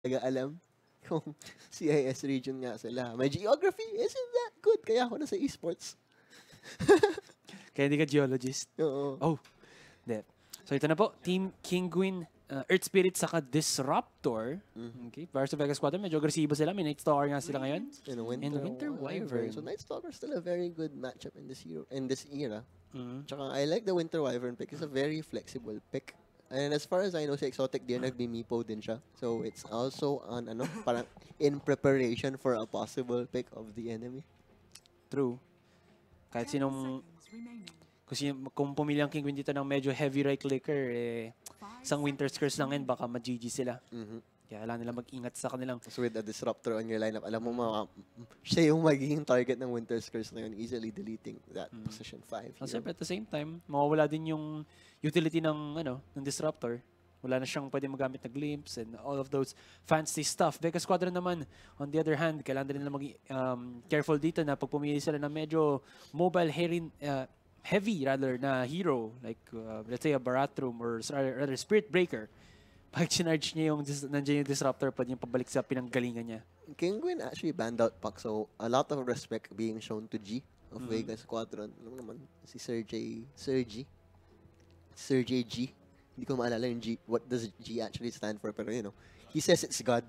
talaga alam kung CIS region nga sila. My geography isn't that good, kaya ako nasa esports. Kaya hindi ka geologist. Oo. Oh, hindi. So ito na po, Team Kinguin, Earth Spirit saka Disruptor. Okay, versus Vega Squadron, medyo agresibo sila. May Night Stalker nga sila ngayon. And Winter Wyvern. So Night Stalker still a very good matchup in this era. Mhm. Tsaka I like the Winter Wyvern pick. It's a very flexible pick. And as far as I know, si Exotic Deer nagbi-meepo din siya. So it's also on parang in preparation for a possible pick of the enemy. True. Kahit kung pumili ang Kinguin dito ng medyo heavy right clicker, isang Winter's Curse lang yan, baka ma-GG sila. Kaya kailangan nila mag-ingat sa kanilang. So with a Disruptor on your lineup, alam mo siya yung magiging target ng Winter's Curse na yun, easily deleting that position 5. Kasi at the same time, mawawala din yung utility ng Disruptor. Wala na siyang pwede magamit na glimpse and all of those fancy stuff. Vega Squadron naman, on the other hand, kailangan din nila careful dito na pag pumili sila ng medyo mobile, heavy na hero, like let's say a Barathrum or rather Spirit Breaker. Pag sinarge niya nandiyan yung Disruptor, pwede yung pabalik sa pinanggalingan niya. Kinguin actually banned out Puck, so a lot of respect being shown to G of Vega Squadron. Alam mo naman, si Sergey G. Hindi ko maalala yung G. What does G actually stand for? Pero he says it's God.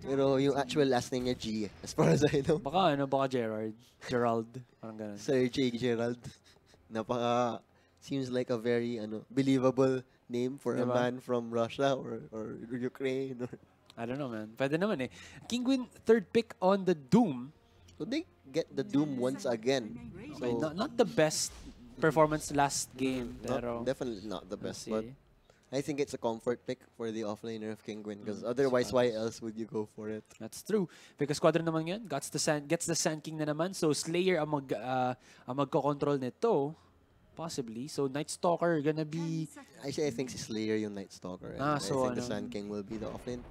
Pero yung actual last name niya G, as far as I know. Baka Gerald, parang ganun. Sergey Gerald. Seems like a very believable name for a man from Russia or Ukraine. I don't know, man. Pwede naman eh. Kinguin, third pick on the Doom. So they get the Doom once again. So Not the best performance last game. Pero definitely not the best, see. but I think it's a comfort pick for the offlaner of Kinguin because otherwise, why else would you go for it? That's true. Because Squadron naman yan, gets the Sand King na naman. So Slayer ang magko-control nito. Possibly. So Night Stalker gonna be... Actually, I think si Slayer yung Night Stalker. And I so think the Sand King will be the offlane.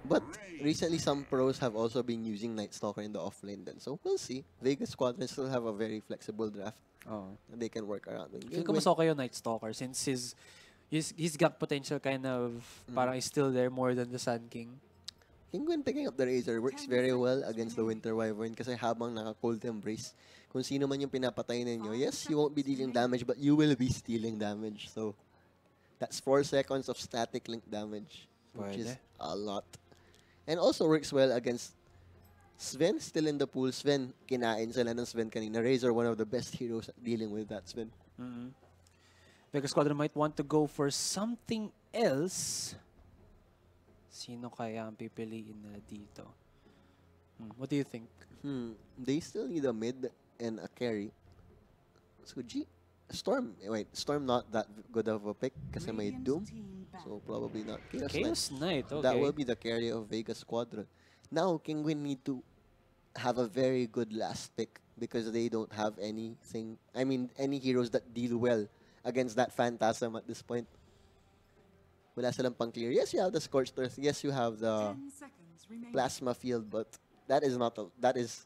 But recently, some pros have also been using Night Stalker in the offlane then. So we'll see. Vegas Squadron still have a very flexible draft. And they can work around. Feel ko mas okay yung Night Stalker since he's got potential kind of parang is still there more than the Sand King. Kinguin picking up the Razor works very well against the Winter Wyvern kasi habang naka-Cold Embrace, kung sino man yung pinapatay ninyo, yes, you won't be dealing damage but you will be stealing damage. So, that's 4 seconds of static link damage, which is a lot. And also works well against Sven, still in the pool. Sven, kinain sila ng Sven kanina. Razor, one of the best heroes dealing with that Sven. Vega Squadron might want to go for something else. Sino kaya ang pipiliin na dito? What do you think? They still need a mid and a carry. So Storm not that good of a pick kasi may Doom. So probably not. Chaos Knight, okay. That will be the carry of Vega Squadron. Now Kinguin need to have a very good last pick because they don't have anything. I mean, any heroes that deal well against that Phantasm at this point. Wala silang pang clear. Yes, you have the Scorched Earth. Yes, you have the Plasma Field, but that is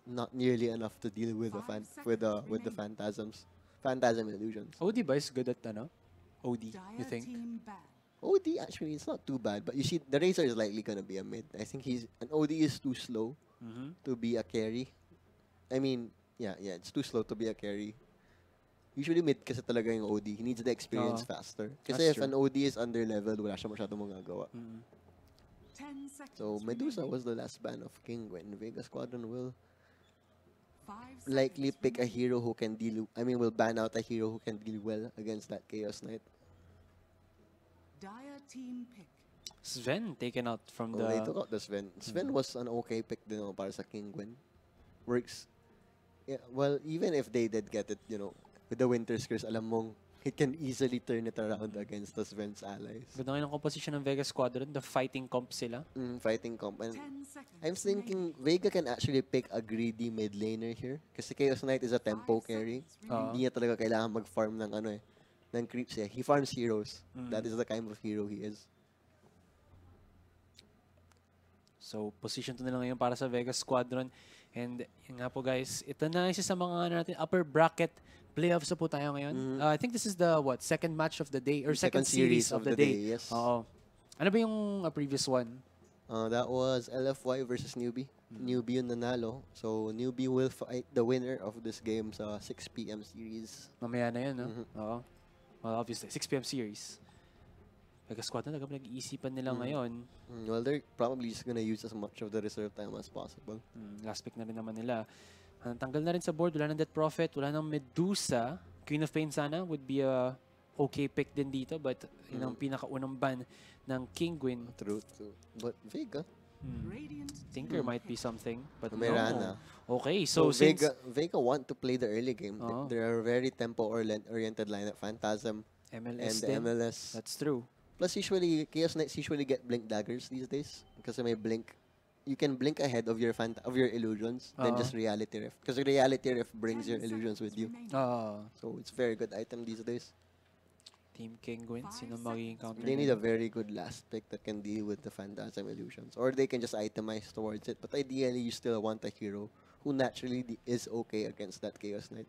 not nearly enough to deal with the Phantasms. Phantasm illusions. OD ba is good at OD, you think? OD actually it's not too bad, but you see the Razor is likely gonna be a mid. I think an OD is too slow to be a carry. I mean, yeah, it's too slow to be a carry. Usually mid kasi talaga yung OD. He needs the experience faster. Kasi if an OD is under level, wala siya masyadong magagawa. So Medusa was the last ban of Kinguin. Vega Squadron will likely pick a hero who can deal. Will ban out a hero who can deal well against that Chaos Knight. Sven taken out from the... They took out the Sven. Sven was an okay pick din para sa Kinguin. Works. Yeah, well, even if they did get it, with the Winter's Curse, alam mong it can easily turn it around against the Sven's allies. Ganda ngayon ang composition ng Vega Squadron. The fighting comp sila. Fighting comp. And I'm thinking Vega can actually pick a greedy mid laner here. Kasi Chaos Knight is a tempo carry. Hindi niya talaga kailangan mag-farm ng creeps eh. He farms heroes. That is the kind of hero he is. So, position to nila ngayon para sa Vega Squadron. And yun nga po guys, ito na isa sa mga natin upper bracket playoffs na po tayo ngayon. I think this is the second match of the day or second series of the day. Yes. Oo. Ano ba yung previous one? That was LFY versus Newbie. Newbie yung nanalo. So, Newbie will fight the winner of this game sa 6 p.m. series. Mamaya na yun, no? Oo. Well, obviously, 6 p.m. series. Vega Squadron, talagang nag-iisipan nila ngayon. Well, they're probably just gonna use as much of the reserve time as possible. Last pick na rin naman nila. Tanggal na rin sa board. Wala ng Death Prophet. Wala ng Medusa. Queen of Pain sana would be a okay pick din dito. But yun ang pinakaunang ban ng Kinguin. True. But Vega. Tinker might be something. But Mirana. no. Okay, so since... Vega want to play the early game. They are very tempo-oriented lineup. Phantasm MLS and the din. MLS. That's true. Plus, usually, Chaos Knights usually get blink daggers these days. Because may blink. You can blink ahead of your illusions than just reality rift. Because reality rift brings your illusions with you. So it's very good item these days. Team Kinguin, sino magiging counter? They need a very good last pick that can deal with the Phantasm illusions. Or they can just itemize towards it. But ideally, you still want a hero who naturally is okay against that Chaos Knight.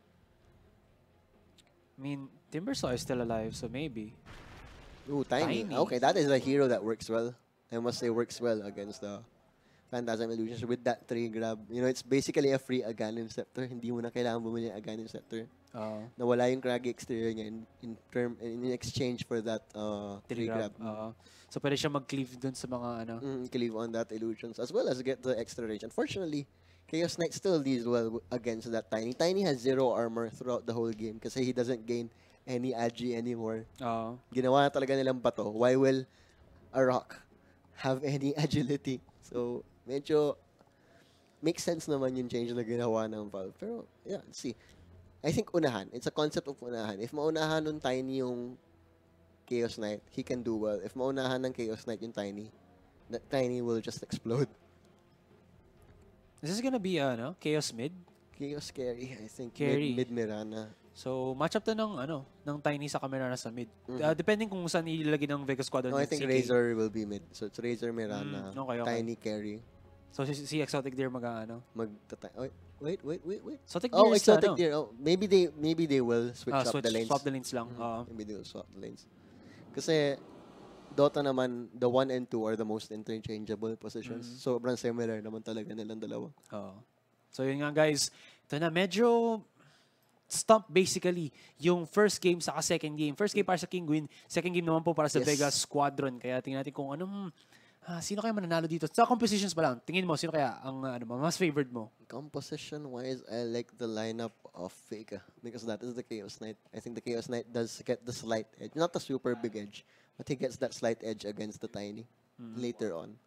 I mean, Timbersaw is still alive, so maybe. Ooh, Tiny. Okay, that is a hero that works well. I must say works well against the Phantasm illusions with that 3 grab. You know, it's basically a free Aghanim Scepter. Hindi mo na kailangan bumili ng Aghanim Scepter. Nawala yung craggy exterior niya in exchange for that 3 grab. So pwede siya mag-cleave dun sa mga ano. Cleave on that illusions as well as get the extra range. Unfortunately, Chaos Knight still deals well against that Tiny. Tiny has 0 armor throughout the whole game kasi he doesn't gain any agi anymore. Ginawa na talaga nilang bato. Why will a rock have any agility? So, medyo makes sense naman yung change na ginawa ng Valve. Pero, yeah, let's see. I think unahan. It's a concept of unahan. If maunahan ng Tiny yung Chaos Knight, he can do well. If maunahan ng Chaos Knight yung Tiny, that Tiny will just explode. This is gonna be Chaos mid? Chaos carry, I think. Carry. Mid Mirana. So, matchup to ng Tiny sa Mirana sa mid. Depending kung saan ilalagay ng Vega Squadron. No, I think CK. Razor will be mid. So, it's Razor, Mirana, okay. Tiny carry. So, si Exotic Deer Wait. Exotic Deer is Exotic Deer. Oh, maybe they will switch up the lanes. Swap the lanes lang. Maybe they will swap the lanes. Kasi Dota naman, the 1 and 2 are the most interchangeable positions. Sobrang similar naman talaga nilang dalawa. So yun nga guys, ito na medyo stump basically yung first game sa second game. First game para sa Kinguin, second game naman po para sa Vega Squadron. Kaya tingnan natin kung sino kaya mananalo dito. Sa compositions pa lang, tingin mo, sino kaya ang mas favored mo? Composition-wise, I like the lineup of Vega because that is the Chaos Knight. I think the Chaos Knight does get the slight edge. Not a super big edge, but he gets that slight edge against the Tiny later on.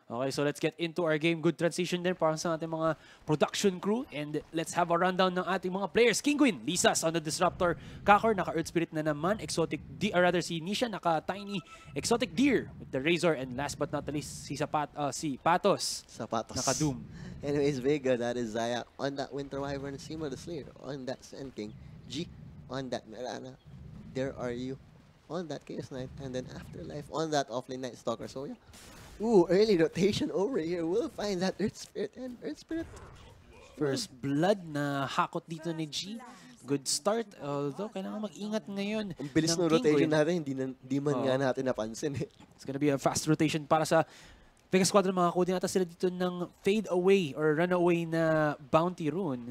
Okay, so let's get into our game. Good transition din para sa ating mga production crew. And let's have a rundown ng ating mga players. Kinguin, Lisas on the Disruptor. Kakor, naka-Earth Spirit na naman. Exotic Deer, or rather si Nisha, naka-Tiny. Exotic Deer with the Razor. And last but not least, si Patos. Naka-Doom. Anyways, Vega, that is Zaya on that Winter Wyvern, Sima the Slayer, on that Sand King, G on that Mirana. There are you on that Chaos Knight. And then Afterlife on that Offlane Night Stalker. So yeah. Ooh, early rotation over here. We'll find that Earth Spirit and Earth Spirit. First blood na hakot dito ni G. Good start. Although, kailangan mag-ingat ngayon. Ang bilis ng rotation natin, hindi man nga natin napansin eh. It's gonna be a fast rotation para sa Vega Squadron. Makakuha din natin sila dito ng fade away or runaway na bounty rune.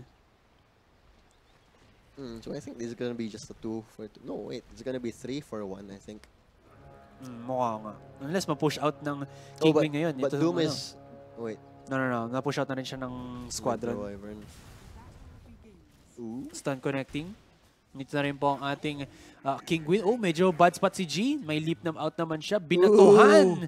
So I think this is gonna be just a 2 for 2. No, wait. It's gonna be 3 for 1, I think. Mukha nga. Unless ma-push out ng Kinguin ngayon. But Doom is... Wait. No. Na-push out na rin siya ng Squadron. Stun connecting. Dito na rin po ang ating Kinguin. Oh, medyo bad spot si G. May leap out naman siya. Binatuhan!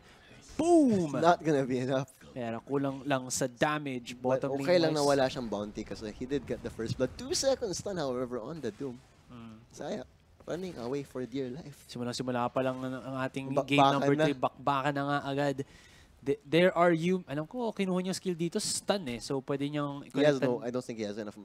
Boom! It's not gonna be enough. Kaya kulang lang sa damage. Bottom okay lang na wala siyang bounty kasi he did get the first blood. 2 seconds stun, however, on the Doom. Saya. Running away for dear life. Simula pa lang ang ating game number 3. Bakbakan na nga agad. There are you. Alam ko, kinuha niya skill dito, stun eh. So, pwede niyang... He has no, I don't think he has enough.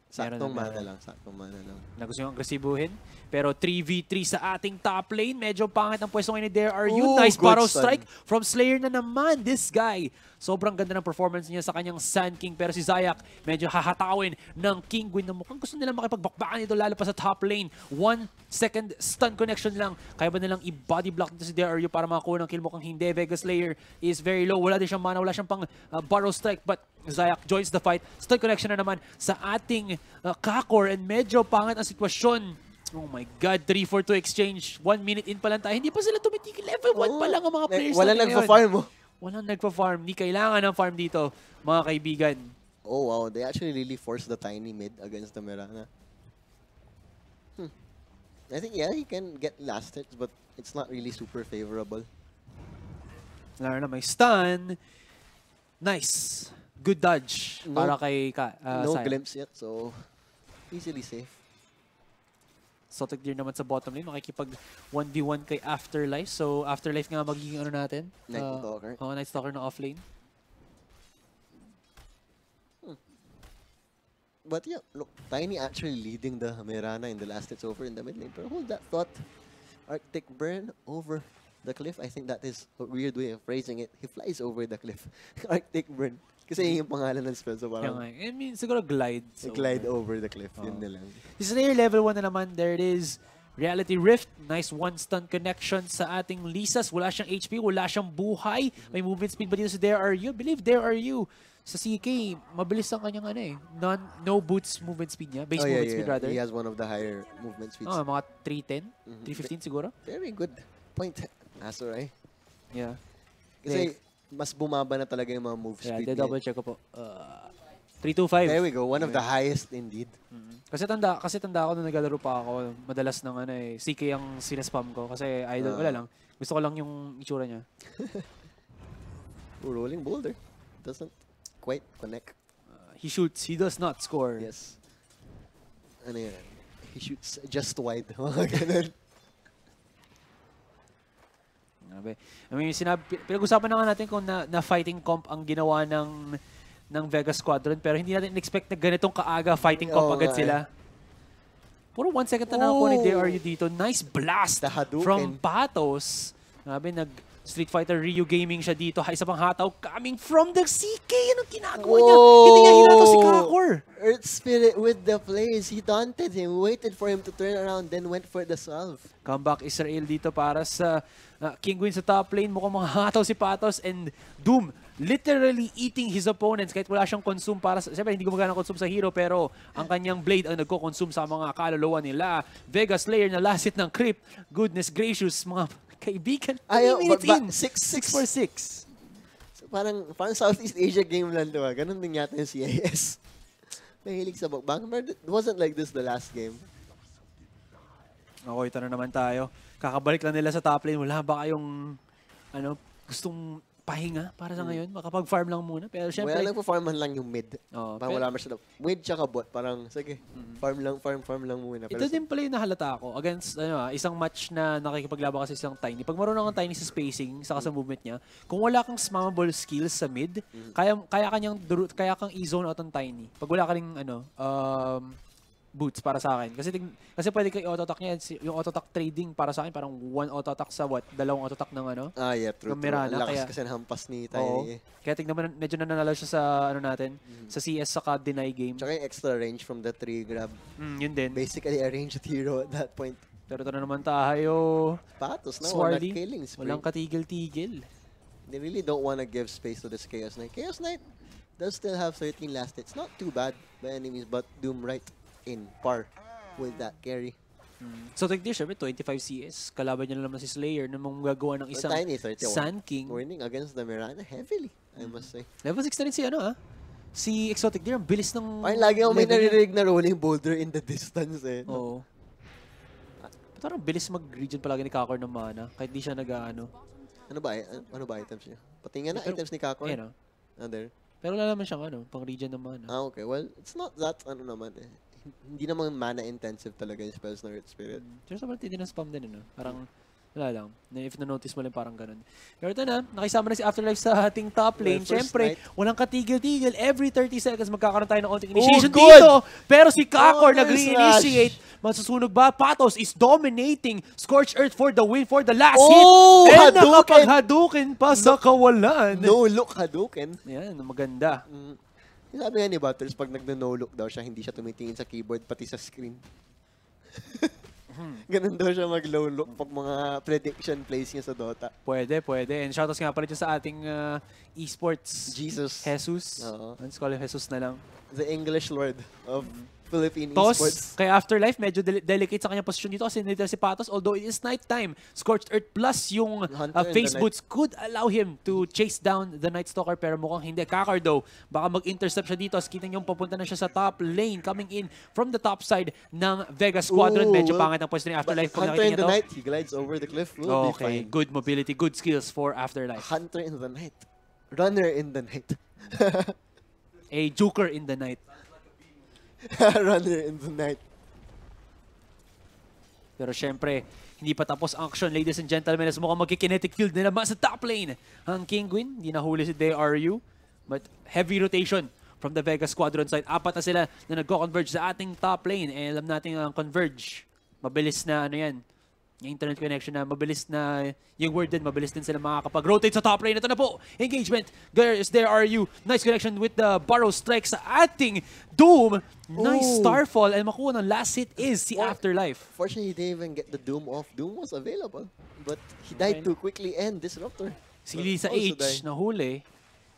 Saktong mana lang. Saktong mana lang. Na gusto yung agresibuhin. Pero 3v3 sa ating top lane. Medyo pangit ang pwesto ngayon ni There Are You. Nice Barrow Strike from Slayer na naman. This guy. Sobrang ganda ng performance niya sa kanyang Sand King. Pero si Zayak medyo hahatawin ng Kinguin na mukhang gusto nilang makipagbakbakan ito lalo pa sa top lane. 1 second stun connection lang. Kaya ba nilang i-body block dito si There Are You para makakuha ng kill? Mukhang hindi. Vega Slayer is very low. Wala din siyang mana. Wala siyang pang Barrow Strike. But Zayak joins the fight. Stun connection na naman sa ating Kakor. And medyo pangit ang sitwasyon. Oh my God, 3-4-2 exchange. 1 minute in pa lang tayo. Hindi pa sila tumitigil. Level 1 pa lang ang mga players Wala nagpa-farm mo. Walang nagpa-farm. Hindi kailangan ng farm dito, mga kaibigan. Oh wow, they actually really forced the tiny mid against the Mirana. I think, yeah, he can get last hits, but it's not really super favorable. Lalo na may stun. Nice. Good dodge para kay no Saya. glimpse yet, so easily safe. Exotic Deer naman sa bottom lane, makikipag 1v1 kay Afterlife. So, Afterlife nga magiging ano natin? Night Stalker. Night Stalker na offlane. But yeah, look, Tiny actually leading the Mirana in the last hits over in the mid lane. But hold that thought. Arctic Burn over the cliff. I think that is a weird way of phrasing it. He flies over the cliff. Arctic Burn. Kasi yun yung pangalan ng spell. So parang, I mean, siguro glide. Glide over the cliff. Yun na lang. This is level 1 na naman. There it is. Reality Rift. Nice one-stun connection sa ating Lisas. Wala siyang HP. Wala siyang buhay. May movement speed ba dito sa There Are You? I believe There Are You. Sa CK, mabilis ang kanyang ano eh. No boots movement speed niya. Base movement speed rather. He has one of the higher movement speeds. Mga 310? 315 siguro? Very good point. Asoray. Yeah. Kasi mas bumaba na talaga yung mga move speed. Yeah, double check ko po. 325. There we go. One of the highest indeed. Kasi tanda ako nung naglalaro pa ako, madalas ng ano eh, CK ang sinaspam ko kasi idol, wala lang. Gusto ko lang yung itsura niya. Rolling boulder. Doesn't quite connect. He shoots, he does not score. Yes. Ano yan? He shoots just wide. Mga ganun. I mean, pinag-usapan na nga natin kung na fighting comp ang ginawa ng Vega Squadron, pero hindi natin expect na ganitong kaaga fighting comp agad sila. Puro 1 second na nakakuha ni There Are You dito. Nice blast from Patos. Sabi, Street Fighter Ryu Gaming siya dito. Isa pang hataw coming from the CK. Anong ginagawa niya? Hindi niya hinataw si Kakor. Earth Spirit with the plays. He taunted him, waited for him to turn around, then went for the salve. Comeback Israel dito para sa Kinguin sa top lane. Mukhang mga hataw si Patos and Doom literally eating his opponents kahit wala siyang consume para sa... Siyempre, hindi gumagana consume sa hero pero ang kanyang blade ang nagko-consume sa mga kaluluwa nila. Vega Slayer na last hit ng creep. Goodness gracious, mga kaibigan. 3 minutes in. 6 for 6. So, parang Southeast Asia game lang ito. Ganun din yata yung CIS. Mahilig sa bakbang. But it wasn't like this the last game. Okay, ito na naman tayo. Kakabalik lang nila sa top lane. Wala ba kayong gustong pahinga para sa ngayon? Makapag-farm lang muna. Pero syempre... Well, nagpa-farman lang yung mid. Parang wala masyadong... Mid tsaka bot. Parang, sige, farm lang muna. Ito din pala yung nahalata ako against isang match na nakikipaglaban kasi isang Tiny. Pag marunong ang Tiny sa spacing, saka sa movement niya, kung wala kang spammable skills sa mid, kaya kang i-zone out ang Tiny. Pag wala ka ring boots para sa akin. Kasi pwede kayo auto-attack niya. Yung auto-attack trading para sa akin, parang 1 auto-attack sa dalawang auto-attack ng yeah, true. Mirana. Lakas kasi nahampas ni Tiny. Kaya tignan mo, medyo nananalo siya sa natin, sa CS saka deny game. Tsaka yung extra range from the 3 grab. Yun din. Basically a ranged hero at that point. Pero ito na naman tayo. Patos na, Swarly, killing spree. walang katigil-tigil. They really don't want to give space to this Chaos Knight. Chaos Knight does still have 13 last hits. Not too bad by any means, but Doom right in par with that carry. So take this, syempre 25 CS. Kalaban niya naman si Slayer na gagawa ng isang Tiny, 31. Sand King. Winning against the Mirana heavily, I must say. Level 6 na rin si Exotic Deer. Ang bilis ng... Parang lagi ako may naririnig na rolling boulder in the distance eh. Oo. Parang bilis mag-region palagi ni Kakor ng mana. Kahit di siya nag-ano. Ano ba items niya? Patingin na items ni Kakor. Ayan There. Pero wala naman siyang pang region ng mana. Okay. Well, it's not that naman eh. Hindi naman mana intensive talaga yung spells ng Earth Spirit. Pero sobrang tindi ng spam din, Parang Wala lang. If na-notice mo lang parang ganun. Pero ito na, nakisama na si Afterlife sa ating top lane. Well, first Siyempre, night. walang katigil-tigil. Every 30 seconds magkakaroon tayo ng konting initiation good! dito. Pero si Kakor nice nag-re-initiate. Masusunog ba? Patos is dominating. Scorched Earth for the win for the last Oh, hit. And Hadouken! nakapag-Hadouken pa sa kawalan. No look Hadouken. Yan, maganda. Sabi nga ni Butters, pag nagno-no look daw siya, hindi siya tumitingin sa keyboard, pati sa screen. Ganun daw siya mag-low look pag mga prediction plays niya sa Dota. Pwede. And shoutouts nga pala dyan sa ating esports. Jesus. Jesus. Oo. Let's call him Jesus na lang. The English Lord of Philippine Tos, esports. kay Afterlife, medyo delicate sa kanyang posisyon dito kasi nandito si Patos. Although it is nighttime, Scorched Earth plus yung face boots could allow him to chase down the Night Stalker pero mukhang hindi. Kakar though, baka mag-intercept siya dito. As kita niyong papunta na siya sa top lane coming in from the top side ng Vega Squadron. Ooh, Medyo pangit ang pwesto ni Afterlife. Kung Hunter nakita in niya the to. night, he glides over the cliff. Will be Okay, fine. good mobility, good skills for Afterlife. Hunter in the night. Runner in the night. A Joker in the night. Runner in the night. Pero syempre, hindi pa tapos ang action, ladies and gentlemen, as mukhang magkikinetic field nila sa top lane. Ang Kinguin, hindi nahuli si DRU, but heavy rotation from the Vega Squadron side. Apat na sila na nagko-converge sa ating top lane. Eh, alam natin ang converge. Mabilis na ano yan. Yung internet connection na mabilis na yung word din, mabilis din sila makakapag-rotate sa top lane. Ito na po, engagement. There are you. Nice connection with the Burrow Strike sa ating Doom. Nice Ooh. Starfall. And makuha ng last hit is si Afterlife. Fortunately, he didn't even get the Doom off. Doom was available, but he died too quickly and Disruptor. Si sa Also H, died. nahuli.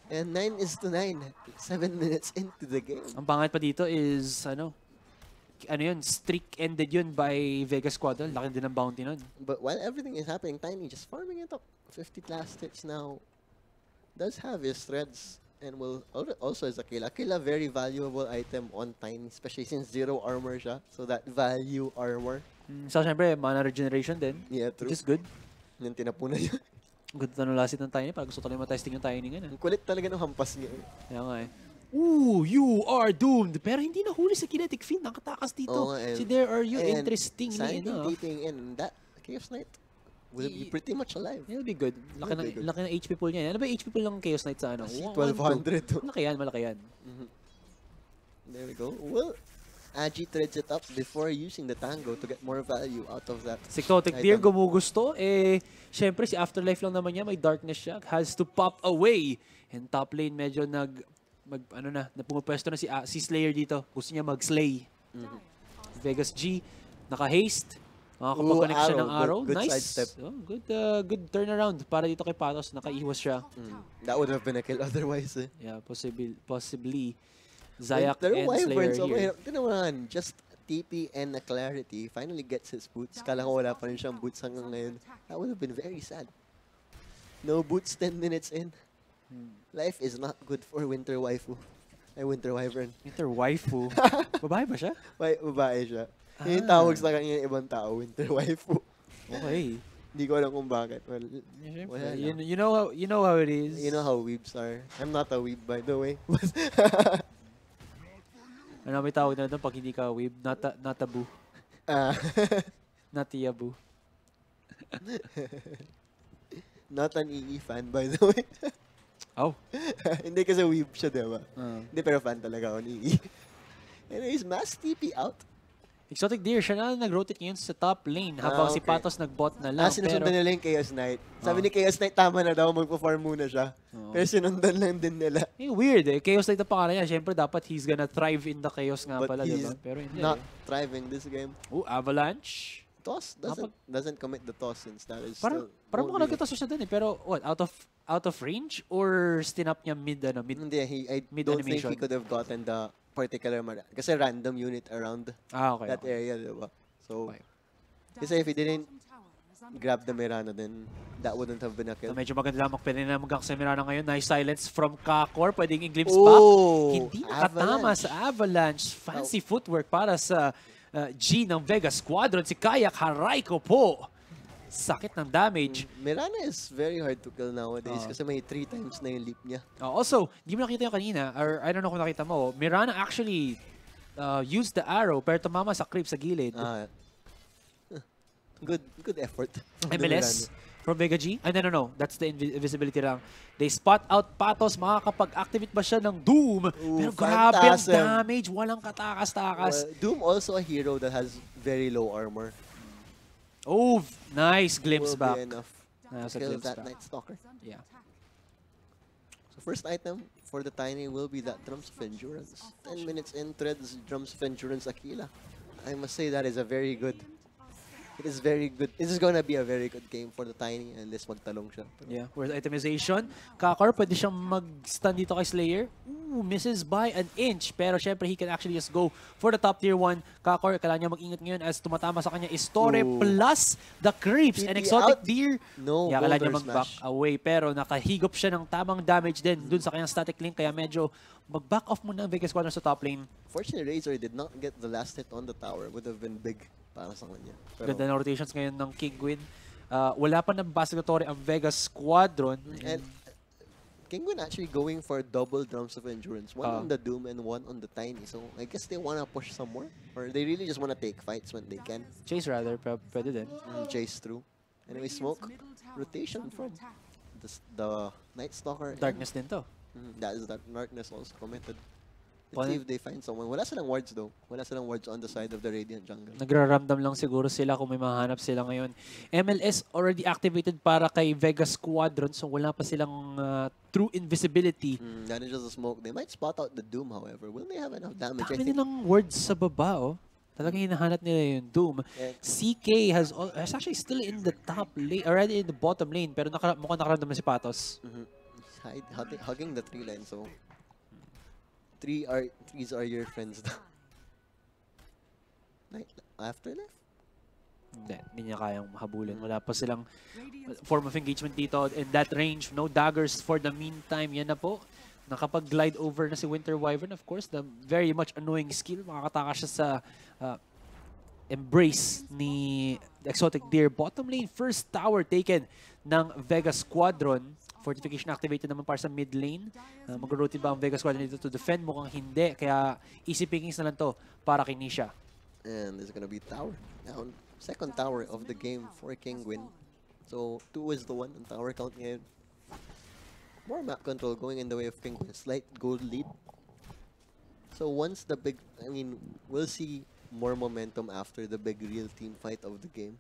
And 9-9. 7 minutes into the game. Ang pangit pa dito is, ano yun, streak ended yun by Vega Squadron. Laki din ng bounty nun. But while everything is happening, Tiny just farming it up. 50 last hits now. Does have his threads and will also is a kill. A kill, a very valuable item on Tiny, especially since 0 armor siya. So that value armor. So, syempre, mana regeneration din. Yeah, true. Which is good. Yung tinapunan niya. Good na lasit ng Tiny. Parang gusto ko lang matesting yung Tiny nga. Ang kulit talaga ng hampas niya. Kaya nga eh. Ooh, you are doomed. Pero hindi nahuli sa kinetic field. Nakatakas dito. Oo nga, and- Si there are you. and Interestingly Sandy enough. keeping in that Chaos Knight will be pretty much alive. It'll be good. It'll be good. Laki ng HP pool niya. Ano ba yung HP pool ng Chaos Knight sa ano? Kasi 1, 2. 1200. Malaki yan, malaki yan. There we go. Well, Agi threads it up before using the Tango to get more value out of that. Si Totic Deer item. gumugusto. Eh, syempre si Afterlife lang naman niya. May darkness siya. Has to pop away. And top lane medyo pumupwesto na si Slayer dito. Gusto niya mag-slay. Vegas G, naka-haste. Makakapag-connect siya ng arrow. Good Nice. sidestep. Oh, good turnaround para dito kay Patos. Nakaiwas siya. That would have been a kill otherwise. Eh. Yeah, possibly Zayak Pero and Wyvern, Slayer so here. mahirap din naman. Just TP and a Clarity finally gets his boots. Kala ko wala pa rin siyang boots hanggang ngayon. That would have been very sad. No boots 10 minutes in. Life is not good for Winter Waifu. Ay, Winter Wyvern. Winter Waifu. Babae ba siya? Babae siya. Yung tawag sa kanya yung ibang tao, Winter Waifu. Okay. Hindi ko alam kung bakit. Well, wala lang. You know how it is. You know how weebs are. I'm not a weeb, by the way. Ano may tawag na doon pag hindi ka weeb? Not a boo. Ah, Not a boo. not an EE fan, by the way. Oh. Hindi kasi weeb siya, diba? Hindi, pero fan talaga ako ni EE. Anyways, mass TP out. Exotic Deer, siya na nag-rotate ngayon sa top lane habang si Okay. Patos nag-bot na lang. Sinusundan nila yung Chaos Knight. Sabi ni Chaos Knight, tama na daw, magpa-farm muna siya. Pero sinundan lang din nila. Weird eh. Chaos Knight ang pangalan niya. Siyempre dapat he's gonna thrive in the chaos nga But pala, he's diba? Pero hindi. not thriving this game. Avalanche. Toss doesn't commit the toss since that is Parang still mukhang nagkataso siya dun eh. Pero what? Out of range? Or stinap niya mid? Hindi, I mid don't think animation. he could have gotten the particular kasi random unit around Okay. that area, diba? So, Okay. kasi if he didn't grab the Mirana, then that wouldn't have been a So kill. medyo maganda lang pwede na magkakasemirana ngayon. Nice silence from Kakor. Pwedeng i-glimpse Oh, back. Hindi nakatama Avalanche. sa Avalanche. Fancy footwork para sa G ng Vega Squadron. Si Kayak Haraiko po. Sakit ng damage. Mirana is very hard to kill nowadays kasi may 3 times na yung leap niya. Also, di mo nakita yung kanina, or I don't know kung nakita mo, Mirana actually used the arrow pero tumama sa creep sa gilid. good effort. from MLS Demirano. from Vega G. Ay, no. That's the invisibility lang. They spot out Patos. Makakapag-activate ba siya ng Doom? Ooh, Pero grabe ang Phantasm. damage. Walang katakas-takas. Well, Doom also a hero that has very low armor. Oh, nice glimpse Will back. be enough Nice to kill glimpse that back. Night Stalker. Yeah. So first item for the Tiny will be that Drums of Endurance. 10 minutes in, Threads Drums of Endurance Aquila. I must say that is a very good. It is very good. This is gonna be a very good game for the Tiny unless magtalong siya. Yeah, worth itemization. Kakar, pwede siyang mag-stun dito kay Slayer. Ooh, misses by an inch. Pero syempre, he can actually just go for the top tier 1. Kakar, kailangan niya mag-ingat ngayon as tumatama sa kanya is Torre Ooh. plus the creeps. And TP exotic out. deer. No, Kaya kailangan niya Boulder mag-back Smash. away. Pero nakahigop siya ng tamang damage din dun sa kanyang static link. Kaya medyo mag-back off muna ang Vegas Squadron sa top lane. Fortunately, Razor did not get the last hit on the tower. Would have been big para sa kanya. Pero, Ganda na rotations ngayon ng Kinguin. Wala pa ng Basicatory ang Vegas Squadron. and Kinguin actually going for double Drums of Endurance. One on the Doom and one on the Tiny. So I guess they wanna push some more. Or they really just wanna take fights when they can. Chase rather, pwede din. Chase through. Anyway, smoke. Rotation from the Night Stalker. Darkness din to. That is that Darkness also committed. Well, Let's see if they find someone. Wala silang wards though. Wala silang wards on the side of the Radiant Jungle. Nagraramdam lang siguro sila kung may mahanap sila ngayon. MLS already activated para kay Vega Squadron, so wala pa silang true invisibility. That is just a smoke. They might spot out the Doom, however. Will they have enough damage? I Dami think. nilang words sa baba, oh. Talagang hinahanap nila yung Doom. Yeah. CK has actually still in the top lane, already in the bottom lane, pero mukhang nakaramdam na si Patos. He's hugging the tree line, so trees are your friends. Afterlife? Hindi niya kayang habulin. Wala pa silang form of engagement dito in that range. No daggers for the meantime. Yan na po. Nakapag-glide over na si Winter Wyvern. Of course, the very much annoying skill. Makakataka siya sa embrace ni Exotic Deer. Bottom lane, first tower taken ng Vega Squadron. Fortification activated naman para sa mid lane. Mag-rotate ba ang Vega Squadron dito to defend? Mukhang hindi. Kaya easy pickings na lang to para kay Nisha. And there's gonna be tower down. Second tower of the game for Kinguin. So 2 is the one on tower count ngayon. More map control going in the way of Kinguin. Slight gold lead. So once the big, we'll see more momentum after the big real team fight of the game.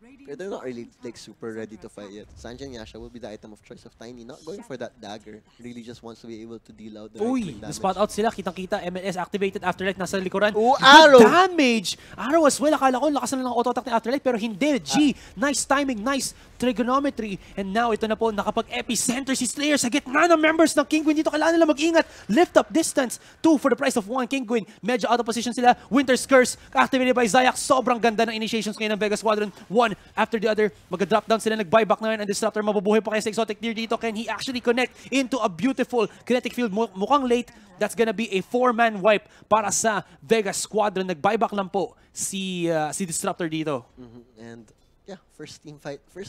But they're not really like super ready to fight yet. Sanjan Yasha will be the item of choice of Tiny. Not going for that dagger. Really just wants to be able to deal out the Uy, right-click damage. spot out sila. Kitang-kita. MLS activated. Afterlife nasa likuran. Ooh, Good arrow! damage! Arrow as well. Akala ko lakas na lang ng auto-attack ni Afterlife. Pero hindi. G, nice timing. Nice trigonometry. And now, ito na po. Nakapag-epicenter si Slayer sa gitna ng members ng Kinguin. Dito kailangan nila mag-ingat. Lift up distance. 2 for the price of 1. Kinguin. Medyo out of position sila. Winter's Curse. Activated by Zayak. Sobrang ganda ng initiations ngayon ng Vega Squadron. One after the other. Mag-drop down sila, nag-buyback na yun, and Disruptor mabubuhay pa kaya sa Exotic Deer dito. Can he actually connect into a beautiful kinetic field? Mukhang late. That's gonna be a 4-man wipe para sa Vega Squadron. Nag-buyback lang po si Disruptor dito. And yeah, first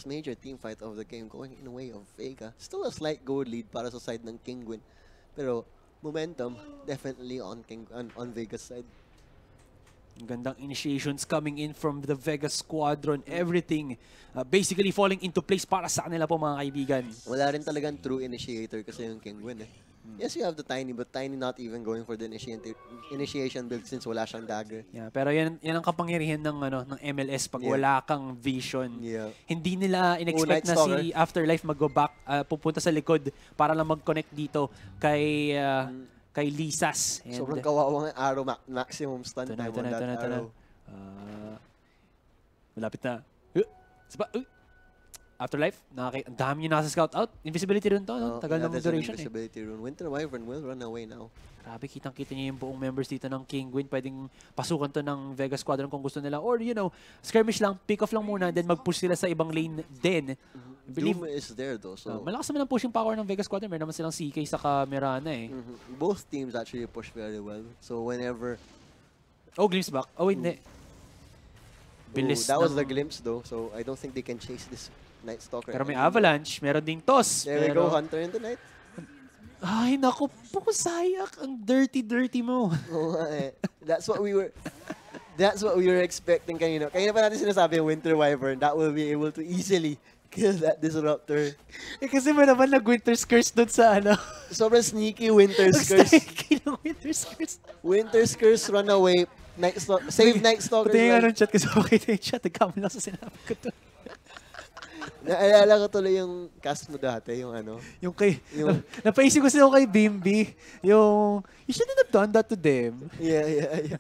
major team fight of the game going in the way of Vega. Still a slight goal lead para sa side ng Kinguin. Pero momentum definitely on Vega's side. Gandang initiations coming in from the Vega Squadron. Everything basically falling into place para sa kanila po mga kaibigan. Wala rin talagang true initiator kasi yung Kinguin eh. Yes, you have the Tiny, but Tiny not even going for the initiation build since wala siyang dagger. Yeah, pero yan ang kapangyarihan ng MLS pag wala kang vision. Yeah. Hindi nila in-expect na si Afterlife mag-go-back, pupunta sa likod para lang mag-connect dito kay Lisas. And sobrang kawawang arrow maximum stun time on that arrow. Malapit na. Afterlife, ang dami niyo nasa scout out. Invisibility rune to, no? Tagal ng duration invisibility rune. Winter Wyvern will run away now. Grabe, kitang-kita niyo yung buong members dito ng Kinguin. Pwedeng pasukan to ng Vega Squadron kung gusto nila. Or, skirmish lang, pick off lang muna, then mag-push sila sa ibang lane din. Doom is there though, so... malakas naman ang pushing power ng Vega Squadron. Meron naman silang CK sa Mirana eh. Both teams actually push very well. So whenever... Oh, glimpse back. Oh, hindi. Bilis that was the glimpse though, so I don't think they can chase this Night Stalker. Pero may avalanche, meron ding toss. There we go, Hunter in the Night. Ay, naku po, Sayak. Ang dirty mo. That's what we were... That's what we were expecting kanina. Kanina pa natin sinasabi yung Winter Wyvern that will be able to easily kill that Disruptor. Kasi mo naman nag-Winter's Curse doon sa ano. Sobrang sneaky Winter's Curse. Sneaky ng Winter's Curse. Winter's Curse, Runaway, save Night Stalker. Pati yung anong chat kasi okay na yung chat. Nagkamali lang sa sinabi ko to. Naalala ko tuloy yung cast mo dati, yung ano. Yung kay, napaisip ko sila kay Bimby, yung, you shouldn't have done that to them. Yeah.